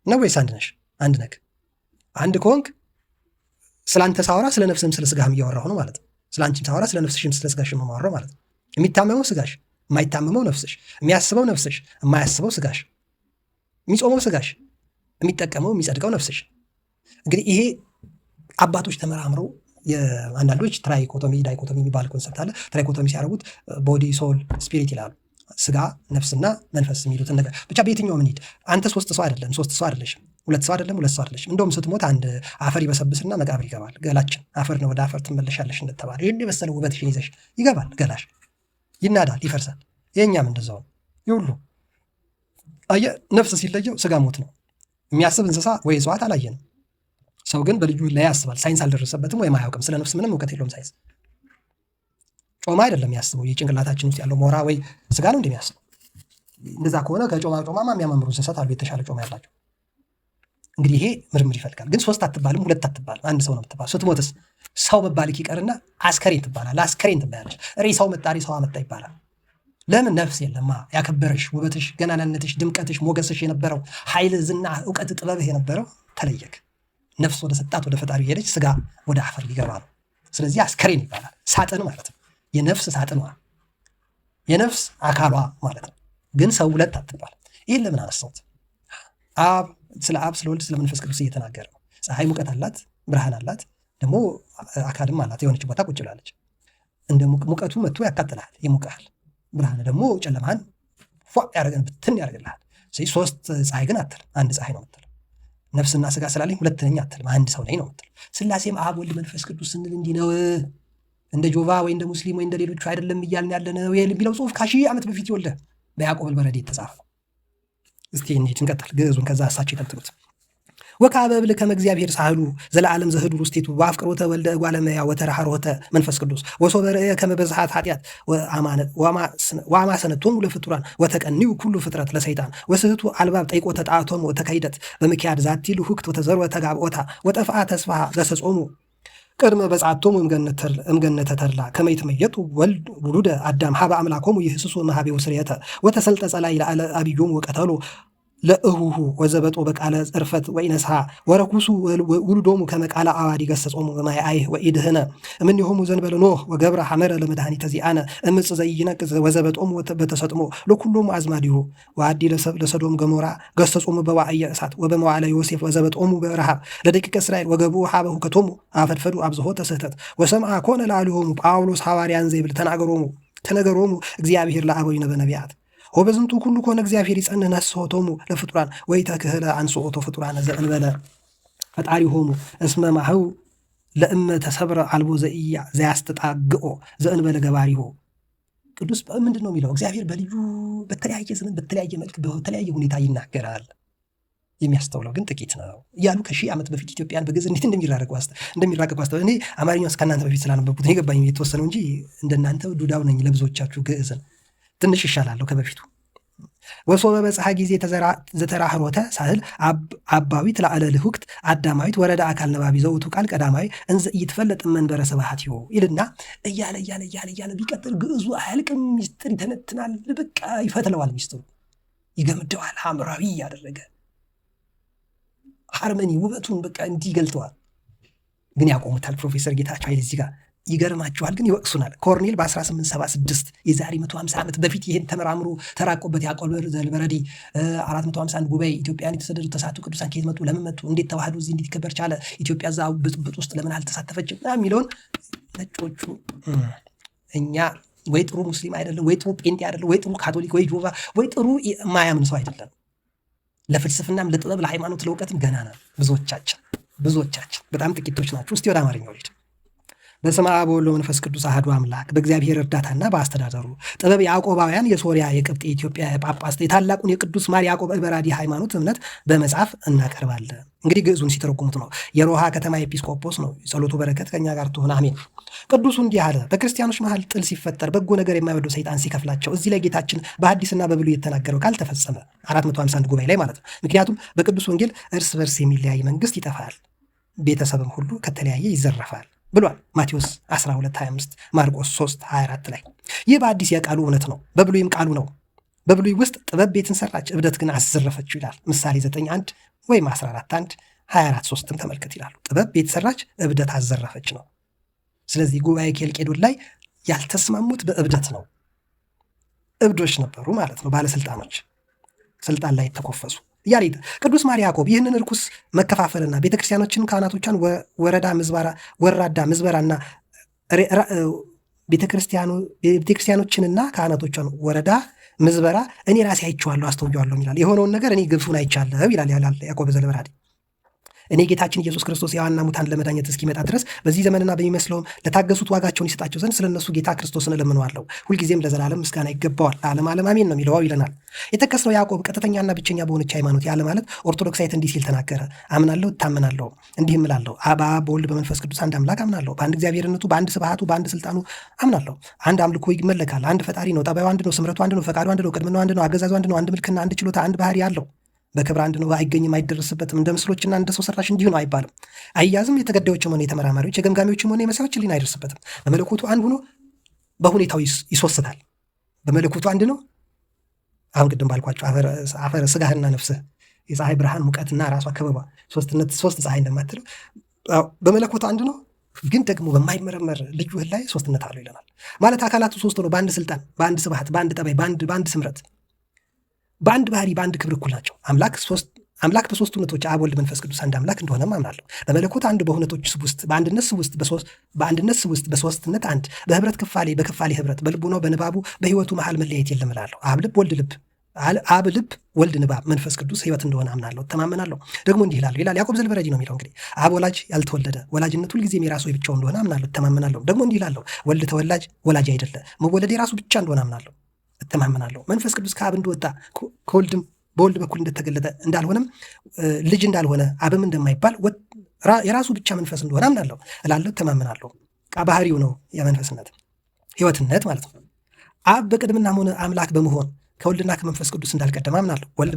ነው ወይስ አንድ ነሽ? አንድ ነክ። አንድ ከሆንክ ስለ አንተ ሳወራ ስለ ነፍስህም ስለ ስጋህም እያወራሁ ነው ማለት ነው። ስለ አንቺም ሳወራ ስለ ነፍስሽም ስለ ስጋሽም ማወራው ማለት ነው። የሚታመመው ስጋሽ፣ የማይታመመው ነፍስሽ፣ የሚያስበው ነፍስሽ፣ የማያስበው ስጋሽ፣ የሚጾመው ስጋሽ፣ የሚጠቀመው የሚጸድቀው ነፍስሽ። እንግዲህ ይሄ አባቶች ተመራምረው አንዳንዶች ትራይኮቶሚ ዳይኮቶሚ የሚባል ኮንሰፕት አለ። ትራይኮቶሚ ሲያደርጉት ቦዲ ሶል ስፒሪት ይላሉ። ስጋ ነፍስና መንፈስ የሚሉትን ነገር ብቻ በየትኛው ምን ሂድ አንተ ሶስት ሰው አይደለም፣ ሶስት ሰው አይደለሽም። ሁለት ሰው አይደለም፣ ሁለት ሰው አይደለች። እንደውም ስትሞት አንድ አፈር ይበሰብስና መቃብር ይገባል። ገላችን አፈር ነው፣ ወደ አፈር ትመለሻለሽ እንደተባለ ይህን የመሰለ ውበትሽን ይዘሽ ይገባል። ገላሽ ይናዳል፣ ይፈርሳል። የእኛም እንደዛው ነው። ይሁሉ አየህ፣ ነፍስ ሲለየው ስጋ ሞት ነው። የሚያስብ እንስሳ ወይ እጽዋት አላየንም። ሰው ግን በልዩ ላይ ያስባል። ሳይንስ አልደረሰበትም ወይም አያውቅም። ስለ ነፍስ ምንም እውቀት የለውም ሳይንስ። ጮማ አይደለም ያስበው፣ የጭንቅላታችን ውስጥ ያለው ሞራ ወይ ስጋ ነው እንደሚያስበው። እንደዛ ከሆነ ከጮማማ የሚያማምሩ እንስሳት አሉ፣ የተሻለ ጮማ ያላቸው። እንግዲህ ይሄ ምርምር ይፈልጋል። ግን ሶስት አትባልም፣ ሁለት አትባልም፣ አንድ ሰው ነው የምትባል። ስትሞትስ ሰው መባልክ ይቀርና አስከሬን ትባላል። አስከሬን ትባላለች። ሬሳው መጣ፣ ሬሳዋ መጣ ይባላል። ለምን? ነፍስ የለማ። ያከበረሽ ውበትሽ፣ ገናናነትሽ፣ ድምቀትሽ፣ ሞገስሽ የነበረው ኃይል፣ ዝና፣ እውቀት፣ ጥበብህ የነበረው ተለየክ። ነፍስ ወደ ሰጣት ወደ ፈጣሪ ሄደች፣ ስጋ ወደ አፈር ሊገባ ነው። ስለዚህ አስከሬን ይባላል። ሳጥን ማለት ነው። የነፍስ ሳጥኗ፣ የነፍስ አካሏ ማለት ነው። ግን ሰው ሁለት አትባል። ይህን ለምን አነሳሁት? ስለ አብ ስለ ወልድ ስለ መንፈስ ቅዱስ እየተናገረ ነው። ፀሐይ ሙቀት አላት፣ ብርሃን አላት፣ ደግሞ አካልም አላት። የሆነች ቦታ ቁጭ ብላለች። እንደ ሙቀቱ መጥቶ ያቃጥልሃል፣ ይሙቃል። ብርሃን ደግሞ ጨለማን ያደረገን ብትን ያደርግልሃል። ስለዚህ ሶስት ፀሐይ ግን አትልም፣ አንድ ፀሐይ ነው የምትለው። ነፍስና ስጋ ስላለኝ ሁለተኛ አትልም፣ አንድ ሰው ነኝ ነው የምትለው። ስላሴም አብ ወልድ መንፈስ ቅዱስ ስንል እንዲህ ነው። እንደ ጆቫ ወይ እንደ ሙስሊም ወይ እንደ ሌሎቹ አይደለም እያልን ያለ ነው የሚለው ጽሁፍ ከሺህ ዓመት በፊት ይወልደ በያዕቆብ አልበረዴ የተጻፈ ነው። እስቲ እንሂድ እንቀጥል ግዕዙን፣ ከዛ እሳቸው ይተንትኑት። ወካበ እብል ከመ እግዚአብሔር ሳህሉ ዘለዓለም ዘህዱር ውስቴቱ ወአፍቅሮተ ወልደ እጓለ እመሕያው ወተረኃሮተ መንፈስ ቅዱስ ወሶበ ርኤየ ከመ በዝሐት ኃጢአት ወአማሰነቶሙ ለፍጡራን ወተቀንዩ ኩሉ ፍጥረት ለሰይጣን ወስሕቱ አልባብ ጠይቆተ ጣዖቶሙ ወተከይደት በምክያድ ዛቲ ልሁክት ወተዘርወ ተጋብኦታ ወጠፍአ ተስፋሃ ዘሰጾሙ ቅድመ በጻቶሙ እምገነተ ተድላ ከመ ይትመየጡ ወልድ ውሉደ አዳም ሀበ አምላኮሙ ይህስሱ መሃቤው ስርየተ ወተሰልጠ ጸላይ ለአለ አብዮም ወቀተሎ ለእሁሁ ወዘበጦ በቃለ ጽርፈት ወኢነስሐ ወረኩሱ ውሉዶሙ ከመቃለ አዋዲ ገሰጾሙ በማይአይህ ወኢድህነ እምኔሆሙ ዘንበለ ኖህ ወገብረ ሐመረ ለመድኃኒተ ዚአነ እምፅ ዘይነቅዝ ወዘበጦሙ በተሰጥሞ ለኩሎሙ አዝማዲሁ ወአዲ ለሰዶም ገሞራ ገሰጾሙ በዋዕየ እሳት ወበመዋዕለ ዮሴፍ ወዘበጦሙ በረሃብ ለደቂቀ እስራኤል ወገብኡ ሀበ ሁከቶሙ አፈድፈዱ አብዝሖተ ስሕተት ወሰምዐ ኮነ ላዕሌሆሙ ጳውሎስ ሐዋርያን ዘይብል ተነገሮሙ እግዚአብሔር ለአበዊነ በነቢያት ወበዝንቱ ኩሉ ኮነ እግዚአብሔር ይጸንዕ ነስሖቶሙ ለፍጡራን ወኢተክህለ አንሥኦቶ ፍጡራን ዘእንበለ ፈጣሪሆሙ እስመ ማህው ለእመ ተሰብረ አልቦ ዘያስተጣግኦ ዘእንበለ ገባሪሁ። ቅዱስ ምንድን ነው የሚለው? እግዚአብሔር በተለያየ ዘመን በተለያየ መልክ በተለያየ ሁኔታ ይናገራል። የሚያስተውለው ግን ጥቂት ነው እያሉ ከሺህ ዓመት በፊት ኢትዮጵያን በግዕዝ እንዴት እንደሚራቀቁ አስተውለው። እኔ አማርኛው ከእናንተ በፊት ስላነበብኩት የገባኝ የተወሰነው እንጂ እንደናንተ ዱዳው ነኝ ለብዙዎቻችሁ ግዕዝን ትንሽ ይሻላለሁ ከበፊቱ። ወሶበ በፀሐ ጊዜ ዘተራህሮተ ሳህል አባዊት ለአለ ልሁክት አዳማዊት ወረዳ አካል ነባቢ ዘውቱ ቃል ቀዳማዊ እንዘ ይትፈለጥ መንበረ ስብሐቲሁ ይልና እያለ ቢቀጥል ግዕዙ አያልቅም። ሚስጥር ይተነትናል፣ በቃ ይፈትለዋል፣ ሚስጥሩ ይገምደዋል። ሐምራዊ ያደረገ ሃርመኒ ውበቱን በቃ እንዲህ ገልጠዋል። ግን ያቆሙታል። ፕሮፌሰር ጌታቸው ኃይሌ እዚህ ጋር ይገርማችኋል፣ ግን ይወቅሱናል። ኮርኔል በ1876 የዛሬ 150 ዓመት በፊት ይህን ተመራምሮ ተራቆበት ያዕቆብ ዘልበረዲ 451 ጉባኤ ኢትዮጵያን የተሰደዱ ተሳቱ ቅዱሳን ከየት መጡ? ለምን መጡ? እንዴት ተዋህዶ እዚህ እንዴት ይከበር ቻለ? ኢትዮጵያ እዛ ብጥብጥ ውስጥ ለምን አልተሳተፈችም? የሚለውን ነጮቹ እኛ ወይ ጥሩ ሙስሊም አይደለም፣ ወይ ጥሩ ጴንጤ አይደለም፣ ወይ ጥሩ ካቶሊክ፣ ወይ ጆቫ፣ ወይ ጥሩ ማያምን ሰው አይደለም። ለፍልስፍናም ለጥበብ ለሃይማኖት ለእውቀትም ገና ነው። ብዙዎቻችን በጣም ጥቂቶች ናቸው። እስቲ ወደ አማርኛው ልሂድ። በስመ አብ ወወልድ ወመንፈስ ቅዱስ አሐዱ አምላክ። በእግዚአብሔር እርዳታና በአስተዳደሩ ጥበብ ያዕቆባውያን የሶሪያ የቅብጤ የኢትዮጵያ ጳጳስ የታላቁን የቅዱስ ማር ያዕቆብ አልበራዲ ሃይማኖት እምነት በመጽሐፍ እናቀርባለን። እንግዲህ ግዕዙን ሲተረጉሙት ነው። የሮሃ ከተማ ኤጲስቆጶስ ነው። ጸሎቱ በረከት ከኛ ጋር ትሁን አሜን። ቅዱሱ እንዲህ አለ። በክርስቲያኖች መሃል ጥል ሲፈጠር በጎ ነገር የማይወደው ሰይጣን ሲከፍላቸው እዚህ ላይ ጌታችን በሐዲስና በብሉይ የተናገረው ቃል ተፈጸመ። 451 ጉባኤ ላይ ማለት ነው። ምክንያቱም በቅዱስ ወንጌል እርስ በርስ የሚለያይ መንግስት ይጠፋል፣ ቤተሰብም ሁሉ ከተለያየ ይዘረፋል ብሏል። ማቴዎስ 12:25 ማርቆስ 3:24 ላይ ይህ በአዲስ የቃሉ እውነት ነው፣ በብሉይም ቃሉ ነው። በብሉይ ውስጥ ጥበብ ቤትን ሰራች፣ እብደት ግን አስዘረፈችው ይላል። ምሳሌ 9:1 ወይም 14:1 24:3ም ተመልከት ይላሉ። ጥበብ ቤት ሰራች፣ እብደት አዘረፈች ነው። ስለዚህ ጉባኤ ኬልቄዶን ላይ ያልተስማሙት በእብደት ነው። እብዶች ነበሩ ማለት ነው። ባለስልጣኖች ስልጣን ላይ ተኮፈሱ እያለ ቅዱስ ማር ያዕቆብ ይህንን እርኩስ መከፋፈልና ቤተክርስቲያኖችን ካህናቶቿን ወራዳ ምዝበራና ቤተክርስቲያኖችንና ካህናቶቿን ወረዳ ምዝበራ እኔ ራሴ አይቼዋለሁ አስተውያለሁ ይላል። የሆነውን ነገር እኔ ግፉን አይቻለሁ ይላል ያዕቆብ ዘልበራዲ። እኔ ጌታችን ኢየሱስ ክርስቶስ ሕያዋንና ሙታን ለመዳኘት እስኪመጣ ድረስ በዚህ ዘመንና በሚመስለውም ለታገሱት ዋጋቸውን ይሰጣቸው ዘንድ ስለነሱ ጌታ ክርስቶስን እለምነዋለሁ። ሁልጊዜም ለዘላለም ምስጋና ይገባዋል፣ ለዓለም ዓለም አሜን ነው የሚለው ይለናል። የተከስነው ያዕቆብ ቀጥተኛና ብቸኛ በሆነች ሃይማኖት ያለ ማለት ኦርቶዶክሳዊት እንዲህ ሲል ተናገረ። አምናለሁ፣ እታመናለሁ፣ እንዲህም እላለሁ። በአብ በወልድ በመንፈስ ቅዱስ አንድ አምላክ አምናለሁ። በአንድ እግዚአብሔርነቱ፣ በአንድ ስብሐቱ፣ በአንድ ስልጣኑ አምናለሁ። አንድ አምልኮ ይመለካል። አንድ ፈጣሪ ነው። ጠባዩ አንድ ነው። ስምረቱ አንድ ነው። ፈቃዱ አንድ ነው። ቅድምናው አንድ ነው። አገዛዙ አንድ ነው። አንድ ምልክና፣ አንድ ችሎታ፣ አንድ ባህሪ አለው። በክብር አንድ ነው። አይገኝም፣ አይደረስበትም። እንደ ምስሎችና እንደ ሰው ሰራሽ እንዲሁ ነው አይባልም። አያዝም። የተገዳዮችም ሆነ የተመራማሪዎች የገምጋሚዎችም ሆነ የመሳዮች ሕሊና አይደርስበትም። በመለኮቱ አንድ ሆኖ በሁኔታው ይስወስታል። በመለኮቱ አንድ ነው። አሁን ቅድም ባልኳቸው አፈር ስጋህና ነፍስህ የፀሐይ ብርሃን ሙቀትና ራሷ ከበባ ሶስት ፀሐይ እንደማትለው በመለኮቱ አንድ ነው። ግን ደግሞ በማይመረመር ልዩ ህላዌ ሶስትነት አለው ይለናል። ማለት አካላቱ ሶስት ሆነው በአንድ ስልጣን፣ በአንድ ስብሐት፣ በአንድ ጠባይ፣ በአንድ ስምረት፣ በአንድ ባህሪ፣ በአንድ ክብር እኩል ናቸው። አምላክ በሶስት እውነቶች አብ ወልድ መንፈስ ቅዱስ አንድ አምላክ እንደሆነም አምናለሁ። በመለኮት አንድ፣ በእውነቶች ስብ ውስጥ፣ በአንድነት ስብ ውስጥ በሶስትነት አንድ፣ በህብረት በክፋሌ ህብረት፣ በልቡናው በንባቡ በህይወቱ መሃል መለያየት የለም እላለሁ። አብ ልብ ወልድ ንባብ መንፈስ ቅዱስ ህይወት እንደሆነ አምናለሁ፣ እተማመናለሁ። ደግሞ እንዲህ ይላሉ ይላል ያዕቆብ ዘልበረዲ ነው የሚለው። እንግዲህ አብ ወላጅ ያልተወለደ ወላጅነት ሁልጊዜም የራሱ ብቻው እንደሆነ አምናለሁ፣ እተማመናለሁ። ደግሞ እንዲህ ይላለሁ ወልድ ተወላጅ ወላጅ አይደለ መወለድ የራሱ ብቻ እንደሆነ አምናለሁ፣ እተማመናለሁ። መንፈስ ቅዱስ ከአብ እንደወጣ ከወልድም በወልድ በኩል እንደተገለጠ እንዳልሆነም ልጅ እንዳልሆነ አብም እንደማይባል የራሱ ብቻ መንፈስ እንደሆነ አምናለሁ እላለሁ፣ እተማመናለሁ። ባህሪው ነው የመንፈስነት ህይወትነት ማለት ነው። አብ በቅድምናም ሆነ አምላክ በመሆን ከወልድና ከመንፈስ ቅዱስ እንዳልቀደመ አምናለሁ። ወልድ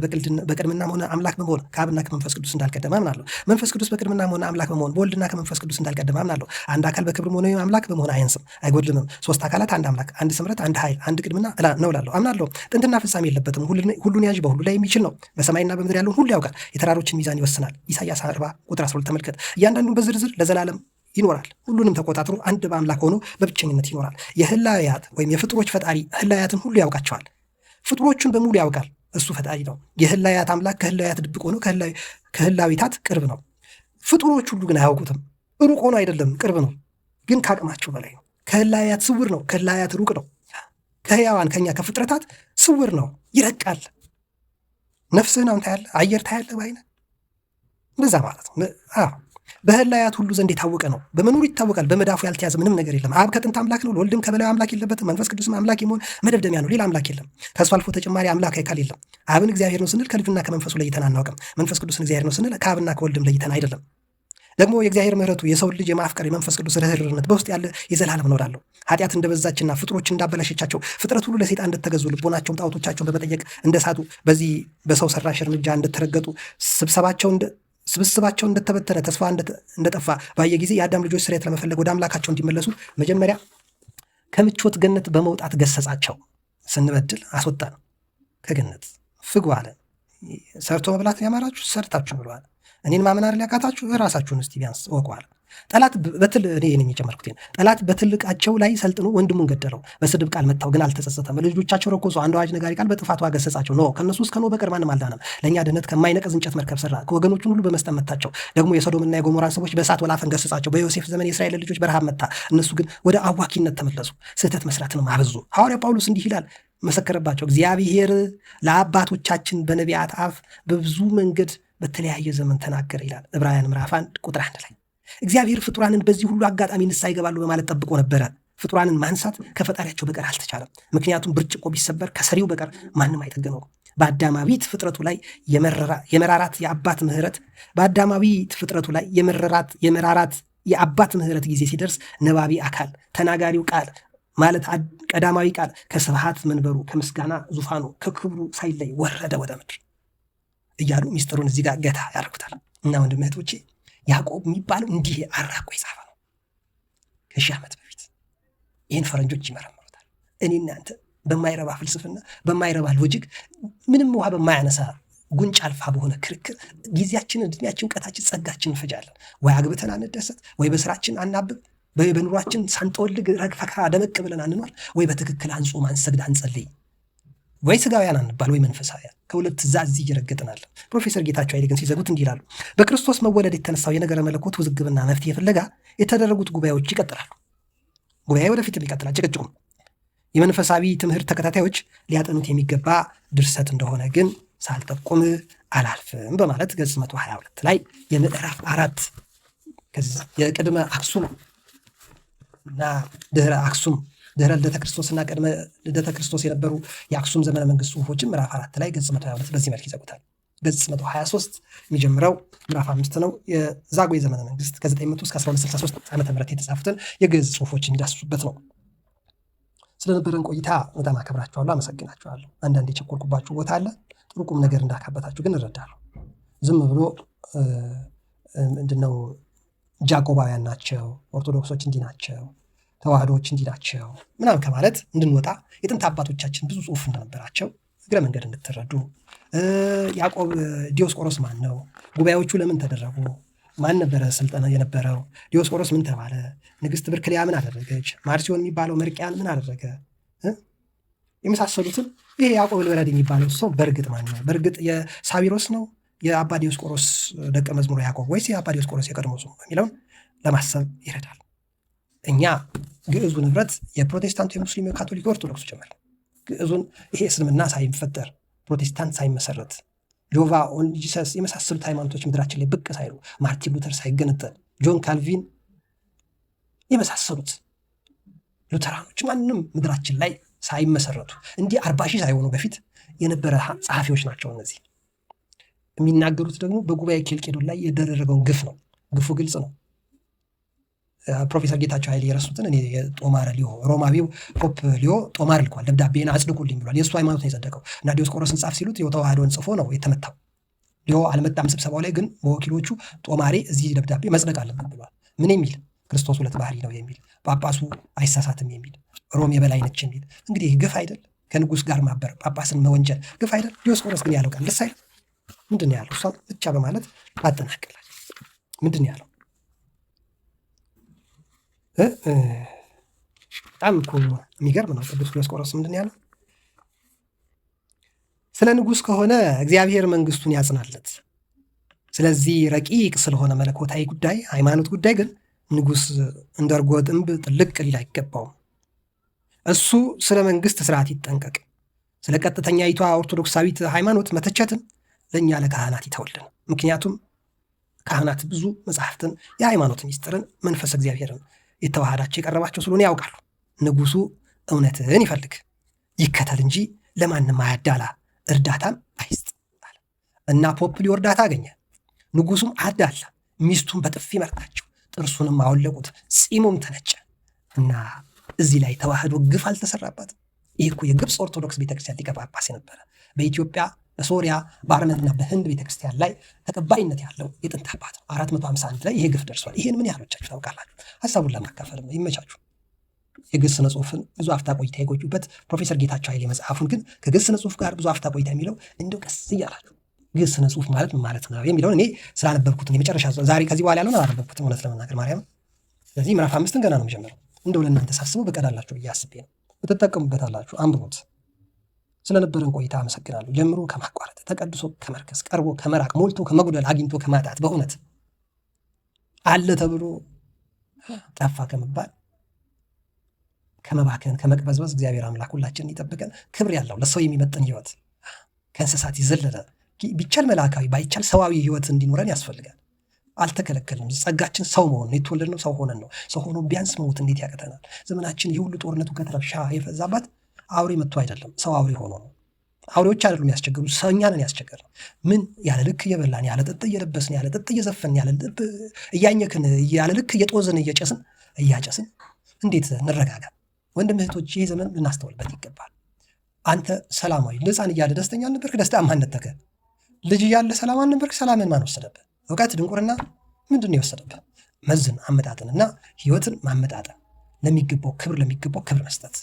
በቅድምናም ሆነ አምላክ በመሆን ከአብና ከመንፈስ ቅዱስ እንዳልቀደመ አምናለሁ። መንፈስ ቅዱስ በቅድምናም ሆነ አምላክ በመሆን በወልድና ከመንፈስ ቅዱስ እንዳልቀደመ አምናለሁ። አንድ አካል በክብርም ሆነ አምላክ በመሆን አያንስም አይጎድልምም። ሶስት አካላት አንድ አምላክ፣ አንድ ስምረት፣ አንድ ኃይል፣ አንድ ቅድምና ነው እላለሁ፣ አምናለሁ። ጥንትና ፍጻሜ የለበትም። ሁሉን ያዥ በሁሉ ላይ የሚችል ነው። በሰማይና በምድር ያለውን ሁሉ ያውቃል። የተራሮችን ሚዛን ይወስናል። ኢሳይያስ 40 ቁጥር 12 ተመልከት። እያንዳንዱን በዝርዝር ለዘላለም ይኖራል። ሁሉንም ተቆጣጥሮ አንድ በአምላክ ሆኖ በብቸኝነት ይኖራል። የህላውያት ወይም የፍጡሮች ፈጣሪ ህላውያትን ሁሉ ያውቃቸዋል። ፍጡሮቹን በሙሉ ያውቃል። እሱ ፈጣሪ ነው። የህላውያት አምላክ ከህላውያት ድብቅ ሆኖ ከህላዊታት ቅርብ ነው። ፍጡሮች ሁሉ ግን አያውቁትም። ሩቅ ሆኖ አይደለም፣ ቅርብ ነው፣ ግን ከአቅማቸው በላይ ነው። ከህላውያት ስውር ነው፣ ከህላውያት ሩቅ ነው። ከህያዋን ከኛ ከፍጥረታት ስውር ነው፣ ይረቃል። ነፍስህን አሁን ታያለህ፣ አየር ታያለህ ባይነ እንደዛ ማለት ነው። በህላውያት ሁሉ ዘንድ የታወቀ ነው። በመኖሩ ይታወቃል። በመዳፉ ያልተያዘ ምንም ነገር የለም። አብ ከጥንት አምላክ ነው። ወልድም ከበላዩ አምላክ የለበትም። መንፈስ ቅዱስም አምላክ የመሆን መደምደሚያ ነው። ሌላ አምላክ የለም። ከእሱ አልፎ ተጨማሪ አምላክ አካል የለም። አብን እግዚአብሔር ነው ስንል ከልጁና ከመንፈሱ ለይተን አናውቅም። መንፈስ ቅዱስን እግዚአብሔር ነው ስንል ከአብና ከወልድም ለይተን አይደለም። ደግሞ የእግዚአብሔር ምሕረቱ የሰው ልጅ የማፍቀር የመንፈስ ቅዱስ ርኅርኅነት በውስጥ ያለ የዘላለም ነው እላለሁ። ኃጢአት እንደበዛችና ፍጥሮች እንዳበላሸቻቸው ፍጥረት ሁሉ ለሰይጣን እንደተገዙ ልቦናቸውን ጣዖቶቻቸውን በመጠየቅ እንደሳቱ በዚህ በሰው ሰራሽ እርምጃ እንደተረገጡ ስብስባቸው እንደተበተነ ተስፋ እንደጠፋ ባየ ጊዜ የአዳም ልጆች ስርየት ለመፈለግ ወደ አምላካቸው እንዲመለሱ መጀመሪያ ከምቾት ገነት በመውጣት ገሰጻቸው። ስንበድል አስወጣን ከገነት። ፍጉ አለ። ሰርቶ መብላት ያማራችሁ ሰርታችሁ ብለዋል። እኔን ማመን አይደል ያቃታችሁ? ራሳችሁን እስቲ ቢያንስ ወቁ አለ። ጠላት በትልቃቸው ላይ ሰልጥኖ ወንድሙን ገደለው። በስድብ ቃል መታው፣ ግን አልተጸጸተም። ልጆቻቸው ረኮሱ። አንድ አዋጅ ነጋሪ ቃል በጥፋቱ አገሰጻቸው። ከእነሱ እስከ ኖህ በቀር ማንም አልዳነም። ለእኛ ድህነት ከማይነቀዝ እንጨት መርከብ ሰራ፣ ከወገኖቹን ሁሉ በመስጠም መታቸው። ደግሞ የሶዶምና የጎሞራን ሰዎች በእሳት ወላፈን ገሰጻቸው። በዮሴፍ ዘመን የእስራኤል ልጆች በረሃብ መታ፣ እነሱ ግን ወደ አዋኪነት ተመለሱ፣ ስህተት መስራትንም አበዙ። ሐዋርያ ጳውሎስ እንዲህ ይላል፣ መሰከረባቸው። እግዚአብሔር ለአባቶቻችን በነቢያት አፍ በብዙ መንገድ በተለያየ ዘመን ተናገረ ይላል ዕብራውያን ምዕራፍ 1 ቁጥር 1 ላይ። እግዚአብሔር ፍጡራንን በዚህ ሁሉ አጋጣሚ ንስሐ ይገባሉ በማለት ጠብቆ ነበረ። ፍጡራንን ማንሳት ከፈጣሪያቸው በቀር አልተቻለም። ምክንያቱም ብርጭቆ ቢሰበር ከሰሪው በቀር ማንም አይጠገነውም። በአዳማዊት ፍጥረቱ ላይ የመራራት የአባት ምሕረት በአዳማዊት ፍጥረቱ ላይ የመራራት የአባት ምሕረት ጊዜ ሲደርስ ነባቢ አካል ተናጋሪው ቃል ማለት ቀዳማዊ ቃል ከስብሐት መንበሩ ከምስጋና ዙፋኑ ከክብሩ ሳይለይ ወረደ ወደ ምድር እያሉ ሚስጥሩን እዚህ ጋር ገታ ያደርጉታል። እና ወንድም እህቶቼ ያዕቆብ የሚባለው እንዲህ አራቆ የጻፈ ነው ከ1000 ዓመት በፊት። ይህን ፈረንጆች ይመረምሩታል። እኔ እናንተ በማይረባ ፍልስፍና በማይረባ ሎጂክ ምንም ውሃ በማያነሳ ጉንጭ አልፋ በሆነ ክርክር ጊዜያችንን፣ እድሜያችን፣ እውቀታችን፣ ጸጋችን እንፈጃለን። ወይ አግብተን አንደሰት፣ ወይ በስራችን አናብብ፣ በኑሯችን ሳንጠወልግ ረግፈካ ደመቅ ብለን አንኗል፣ ወይ በትክክል አንጾም፣ አንሰግድ፣ አንጸልይ፣ ወይ ስጋውያን አንባል፣ ወይ መንፈሳውያን። ከሁለት ትእዛዝ እየረገጥናለን። ፕሮፌሰር ጌታቸው ኃይሌ ግን ሲዘጉት እንዲህ ይላሉ። በክርስቶስ መወለድ የተነሳው የነገረ መለኮት ውዝግብና መፍትሄ ፍለጋ የተደረጉት ጉባኤዎች ይቀጥላሉ። ጉባኤ ወደፊትም ይቀጥላል። ጭቅጭቁም የመንፈሳዊ ትምህርት ተከታታዮች ሊያጠኑት የሚገባ ድርሰት እንደሆነ ግን ሳልጠቁም አላልፍም በማለት ገጽ 122 ላይ የምዕራፍ 4 የቅድመ አክሱም እና ድህረ አክሱም ድህረ ልደተ ክርስቶስና ቅድመ ልደተ ክርስቶስ የነበሩ የአክሱም ዘመነ መንግስት ጽሁፎችን ምዕራፍ 4 ላይ ገጽ 122 በዚህ መልክ ይዘጉታል። ገጽ 123 የሚጀምረው ምዕራፍ 5 ነው። የዛጉዌ ዘመነ መንግስት ከ900 እስከ 1263 ዓመተ ምህረት የተጻፉትን የግዕዝ ጽሁፎች የሚዳስሱበት ነው። ስለነበረን ቆይታ በጣም አከብራችኋለሁ፣ አመሰግናችኋለሁ። አንዳንድ የቸኮልኩባችሁ ቦታ አለ። ጥሩ ቁም ነገር እንዳካበታችሁ ግን እረዳለሁ። ዝም ብሎ ምንድነው ጃቆባውያን ናቸው፣ ኦርቶዶክሶች እንዲህ ናቸው፣ ተዋህዶዎች እንዲህ ናቸው ምናምን ከማለት እንድንወጣ የጥንት አባቶቻችን ብዙ ጽሁፍ እንደነበራቸው እግረ መንገድ እንድትረዱ። ያዕቆብ ዲዮስቆሮስ ማን ነው? ጉባኤዎቹ ለምን ተደረጉ? ማን ነበረ ስልጠና የነበረው? ዲዮስቆሮስ ምን ተባለ? ንግስት ብርክሊያ ምን አደረገች? ማርሲዮን የሚባለው መርቅያን ምን አደረገ? የመሳሰሉትን ይሄ ያዕቆብ ልበረድ የሚባለው ሰው በእርግጥ ማን ነው? በእርግጥ የሳዊሮስ ነው የአባ ዲዮስቆሮስ ደቀ መዝሙሩ ያዕቆብ ወይስ የአባ ዲዮስቆሮስ የቀድሞ ሰው የሚለውን ለማሰብ ይረዳል። እኛ ግዕዙ ንብረት የፕሮቴስታንቱ፣ የሙስሊሙ፣ የካቶሊክ፣ የኦርቶዶክሱ ጭምር ግዕዙን ይሄ እስልምና ሳይፈጠር ፕሮቴስታንት ሳይመሰረት ጆቫ ኦን ጂሰስ የመሳሰሉት ሃይማኖቶች ምድራችን ላይ ብቅ ሳይሉ ማርቲን ሉተር ሳይገነጠል ጆን ካልቪን የመሳሰሉት ሉተራኖች ማንም ምድራችን ላይ ሳይመሰረቱ እንዲህ 40 ሺህ ሳይሆኑ በፊት የነበረ ጸሐፊዎች ናቸው። እነዚህ የሚናገሩት ደግሞ በጉባኤ ኬልቄዶን ላይ የደረገውን ግፍ ነው። ግፉ ግልጽ ነው። ፕሮፌሰር ጌታቸው ኃይሌ የረሱትን እኔ ጦማር ሊዮ ሮማዊው ፖፕ ሊዮ ጦማር ልኳል። ደብዳቤን አጽድቁልኝ ብሏል። የእሱ ሃይማኖት ነው የጸደቀው እና ዲዮስቆሮስን ጻፍ ሲሉት የተዋህዶን ጽፎ ነው የተመታው። ሊዮ አልመጣም ስብሰባው ላይ ግን በወኪሎቹ ጦማሬ እዚህ ደብዳቤ መጽደቅ አለበት ብሏል። ምን የሚል ክርስቶስ ሁለት ባህሪ ነው የሚል ጳጳሱ አይሳሳትም የሚል ሮም የበላይ ነች የሚል እንግዲህ ግፍ አይደል? ከንጉስ ጋር ማበር ጳጳስን መወንጀል ግፍ አይደል? ዲዮስቆሮስ ግን ያለው ቃል ደስ አይልም። ምንድን ነው ያለው? እሷን ብቻ በማለት አጠናቅላል። ምንድን ነው ያለው? በጣም እኮ የሚገርም ነው። ቅዱስ ዲዮስቆሮስ ምንድን ነው ያለው? ስለ ንጉስ ከሆነ እግዚአብሔር መንግስቱን ያጽናለት። ስለዚህ ረቂቅ ስለሆነ መለኮታዊ ጉዳይ ሃይማኖት ጉዳይ ግን ንጉስ እንደ እርጎ ጥንብ ጥልቅ ሊል አይገባውም። እሱ ስለ መንግስት ስርዓት ይጠንቀቅ። ስለ ቀጥተኛይቷ ኦርቶዶክሳዊት ሃይማኖት መተቸትን ለእኛ ለካህናት ይተውልን። ምክንያቱም ካህናት ብዙ መጽሐፍትን፣ የሃይማኖት ሚስጥርን፣ መንፈስ እግዚአብሔርን የተዋሃዳቸው የቀረባቸው ስለሆነ ያውቃሉ። ንጉሱ እውነትን ይፈልግ ይከተል እንጂ ለማንም አያዳላ፣ እርዳታም አይስጥ አለ እና ፖፕ ሊዮ እርዳታ አገኘ። ንጉሱም አዳላ፣ ሚስቱን በጥፊ መርታቸው፣ ጥርሱንም አወለቁት፣ ጺሙም ተነጨ እና እዚህ ላይ ተዋህዶ ግፍ አልተሰራባትም። ይህ እኮ የግብፅ ኦርቶዶክስ ቤተክርስቲያን ሊቀ ጳጳስ የነበረ በኢትዮጵያ በሶሪያ በአርመንና በህንድ ቤተክርስቲያን ላይ ተቀባይነት ያለው የጥንት አባት ነው። 451 ላይ ይሄ ግፍ ደርሷል። ይሄን ምን ያህሎቻችሁ ታውቃላችሁ? ሀሳቡን ለማካፈል ነው። ይመቻችሁ። የግዕዝ ስነ ጽሁፍን ብዙ አፍታ ቆይታ የቆዩበት ፕሮፌሰር ጌታቸው ኃይሌ መጽሐፉን ግን ከግዕዝ ስነ ጽሁፍ ጋር ብዙ አፍታ ቆይታ የሚለው እንደው ቀስ እያላችሁ ግዕዝ ስነ ጽሁፍ ማለት ምን ማለት ነው የሚለውን እኔ ስላነበብኩት የመጨረሻ ዛሬ ከዚህ በኋላ ያለውን አላነበብኩትም እውነት ለመናገር ማርያም። ስለዚህ ምዕራፍ 5 ገና ነው የሚጀምረው። እንደው ለእናንተ ሳስበው በቀዳላችሁ ብዬ አስቤ ነው። ብትጠቀሙበታላችሁ፣ አንብቡት። ስለነበረን ቆይታ አመሰግናለሁ። ጀምሮ ከማቋረጥ ተቀድሶ ከመርከስ ቀርቦ ከመራቅ ሞልቶ ከመጉደል አግኝቶ ከማጣት በእውነት አለ ተብሎ ጠፋ ከመባል ከመባከን ከመቅበዝበዝ እግዚአብሔር አምላክ ሁላችንን ይጠብቀን። ክብር ያለው ለሰው የሚመጥን ህይወት ከእንስሳት ይዘለለ ቢቻል መላካዊ ባይቻል ሰዋዊ ህይወት እንዲኖረን ያስፈልጋል። አልተከለከልንም። ጸጋችን ሰው መሆን ነው። የተወለድነው ሰው ሆነን ነው። ሰው ሆኖ ቢያንስ መሞት እንዴት ያቅተናል? ዘመናችን የሁሉ ጦርነቱ ከተረብሻ የፈዛባት አውሬ መጥቶ አይደለም፣ ሰው አውሬ ሆኖ ነው። አውሬዎች አይደሉም ያስቸገሩ፣ ሰው እኛ ነን ያስቸገርነው። ምን ያለ ልክ እየበላን፣ ያለ ጥጥ እየለበስን፣ ያለ ጥጥ እየዘፈን፣ ያለ ልብ እያኘክን፣ ያለ ልክ እየጦዝን እየጨስን እያጨስን እንዴት እንረጋጋ? ወንድም እህቶች፣ ይሄ ዘመን ልናስተውልበት ይገባል። አንተ ሰላማዊ ሕፃን እያለ ደስተኛ አልነበርክ? ደስታ ማን ነጠቀ? ልጅ እያለ ሰላም አልነበርክ? ሰላምን ማን ወሰደብህ? እውቀት ድንቁርና ምንድን ነው የወሰደብህ? መዝን አመጣጥንና ህይወትን ማመጣጠን፣ ለሚገባው ክብር መስጠት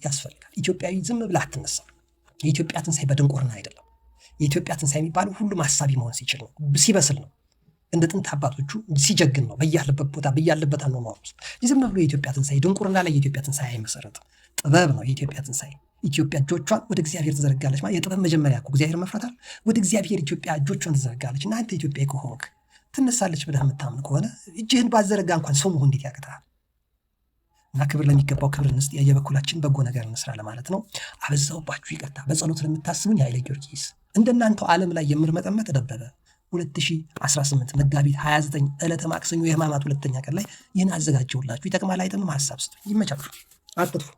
ያስፈልጋል። ኢትዮጵያዊ ዝም ብላ አትነሳም። የኢትዮጵያ ትንሣኤ በድንቁርና አይደለም። የኢትዮጵያ ትንሣኤ የሚባለው ሁሉም ሀሳቢ መሆን ሲችል ነው፣ ሲበስል ነው፣ እንደ ጥንት አባቶቹ ሲጀግን ነው፣ በያለበት ቦታ በያለበት አኗኗር ውስጥ። ዝም ብሎ የኢትዮጵያ ትንሣኤ ድንቁርና ላይ የኢትዮጵያ ትንሣኤ አይመሰረትም። ጥበብ ነው የኢትዮጵያ ትንሣኤ። ኢትዮጵያ እጆቿን ወደ እግዚአብሔር ትዘረጋለች ማለት የጥበብ መጀመሪያ እኮ እግዚአብሔር መፍራታል። ወደ እግዚአብሔር ኢትዮጵያ እጆቿን ትዘረጋለች እና አንተ ኢትዮጵያ ከሆንክ ትነሳለች ብለህ የምታምን ከሆነ እጅህን ባዘረጋ እንኳን ሰው መሆን እንዴት ያቅታል? እና ክብር ለሚገባው ክብር እንስጥ፣ የየበኩላችን በጎ ነገር እንስራ ለማለት ነው። አበዛውባችሁ፣ ይቅርታ። በጸሎት ለምታስቡን የኃይለ ጊዮርጊስ እንደናንተው ዓለም ላይ የምርመጠመጥ ደበበ 2018 መጋቢት 29 ዕለተ ማክሰኞ የሕማማት ሁለተኛ ቀን ላይ ይህን አዘጋጀሁላችሁ። ይጠቅማል አይጠቅምም? ሀሳብ ስጡኝ። ይመቻችሁ፣ አትጥፉ።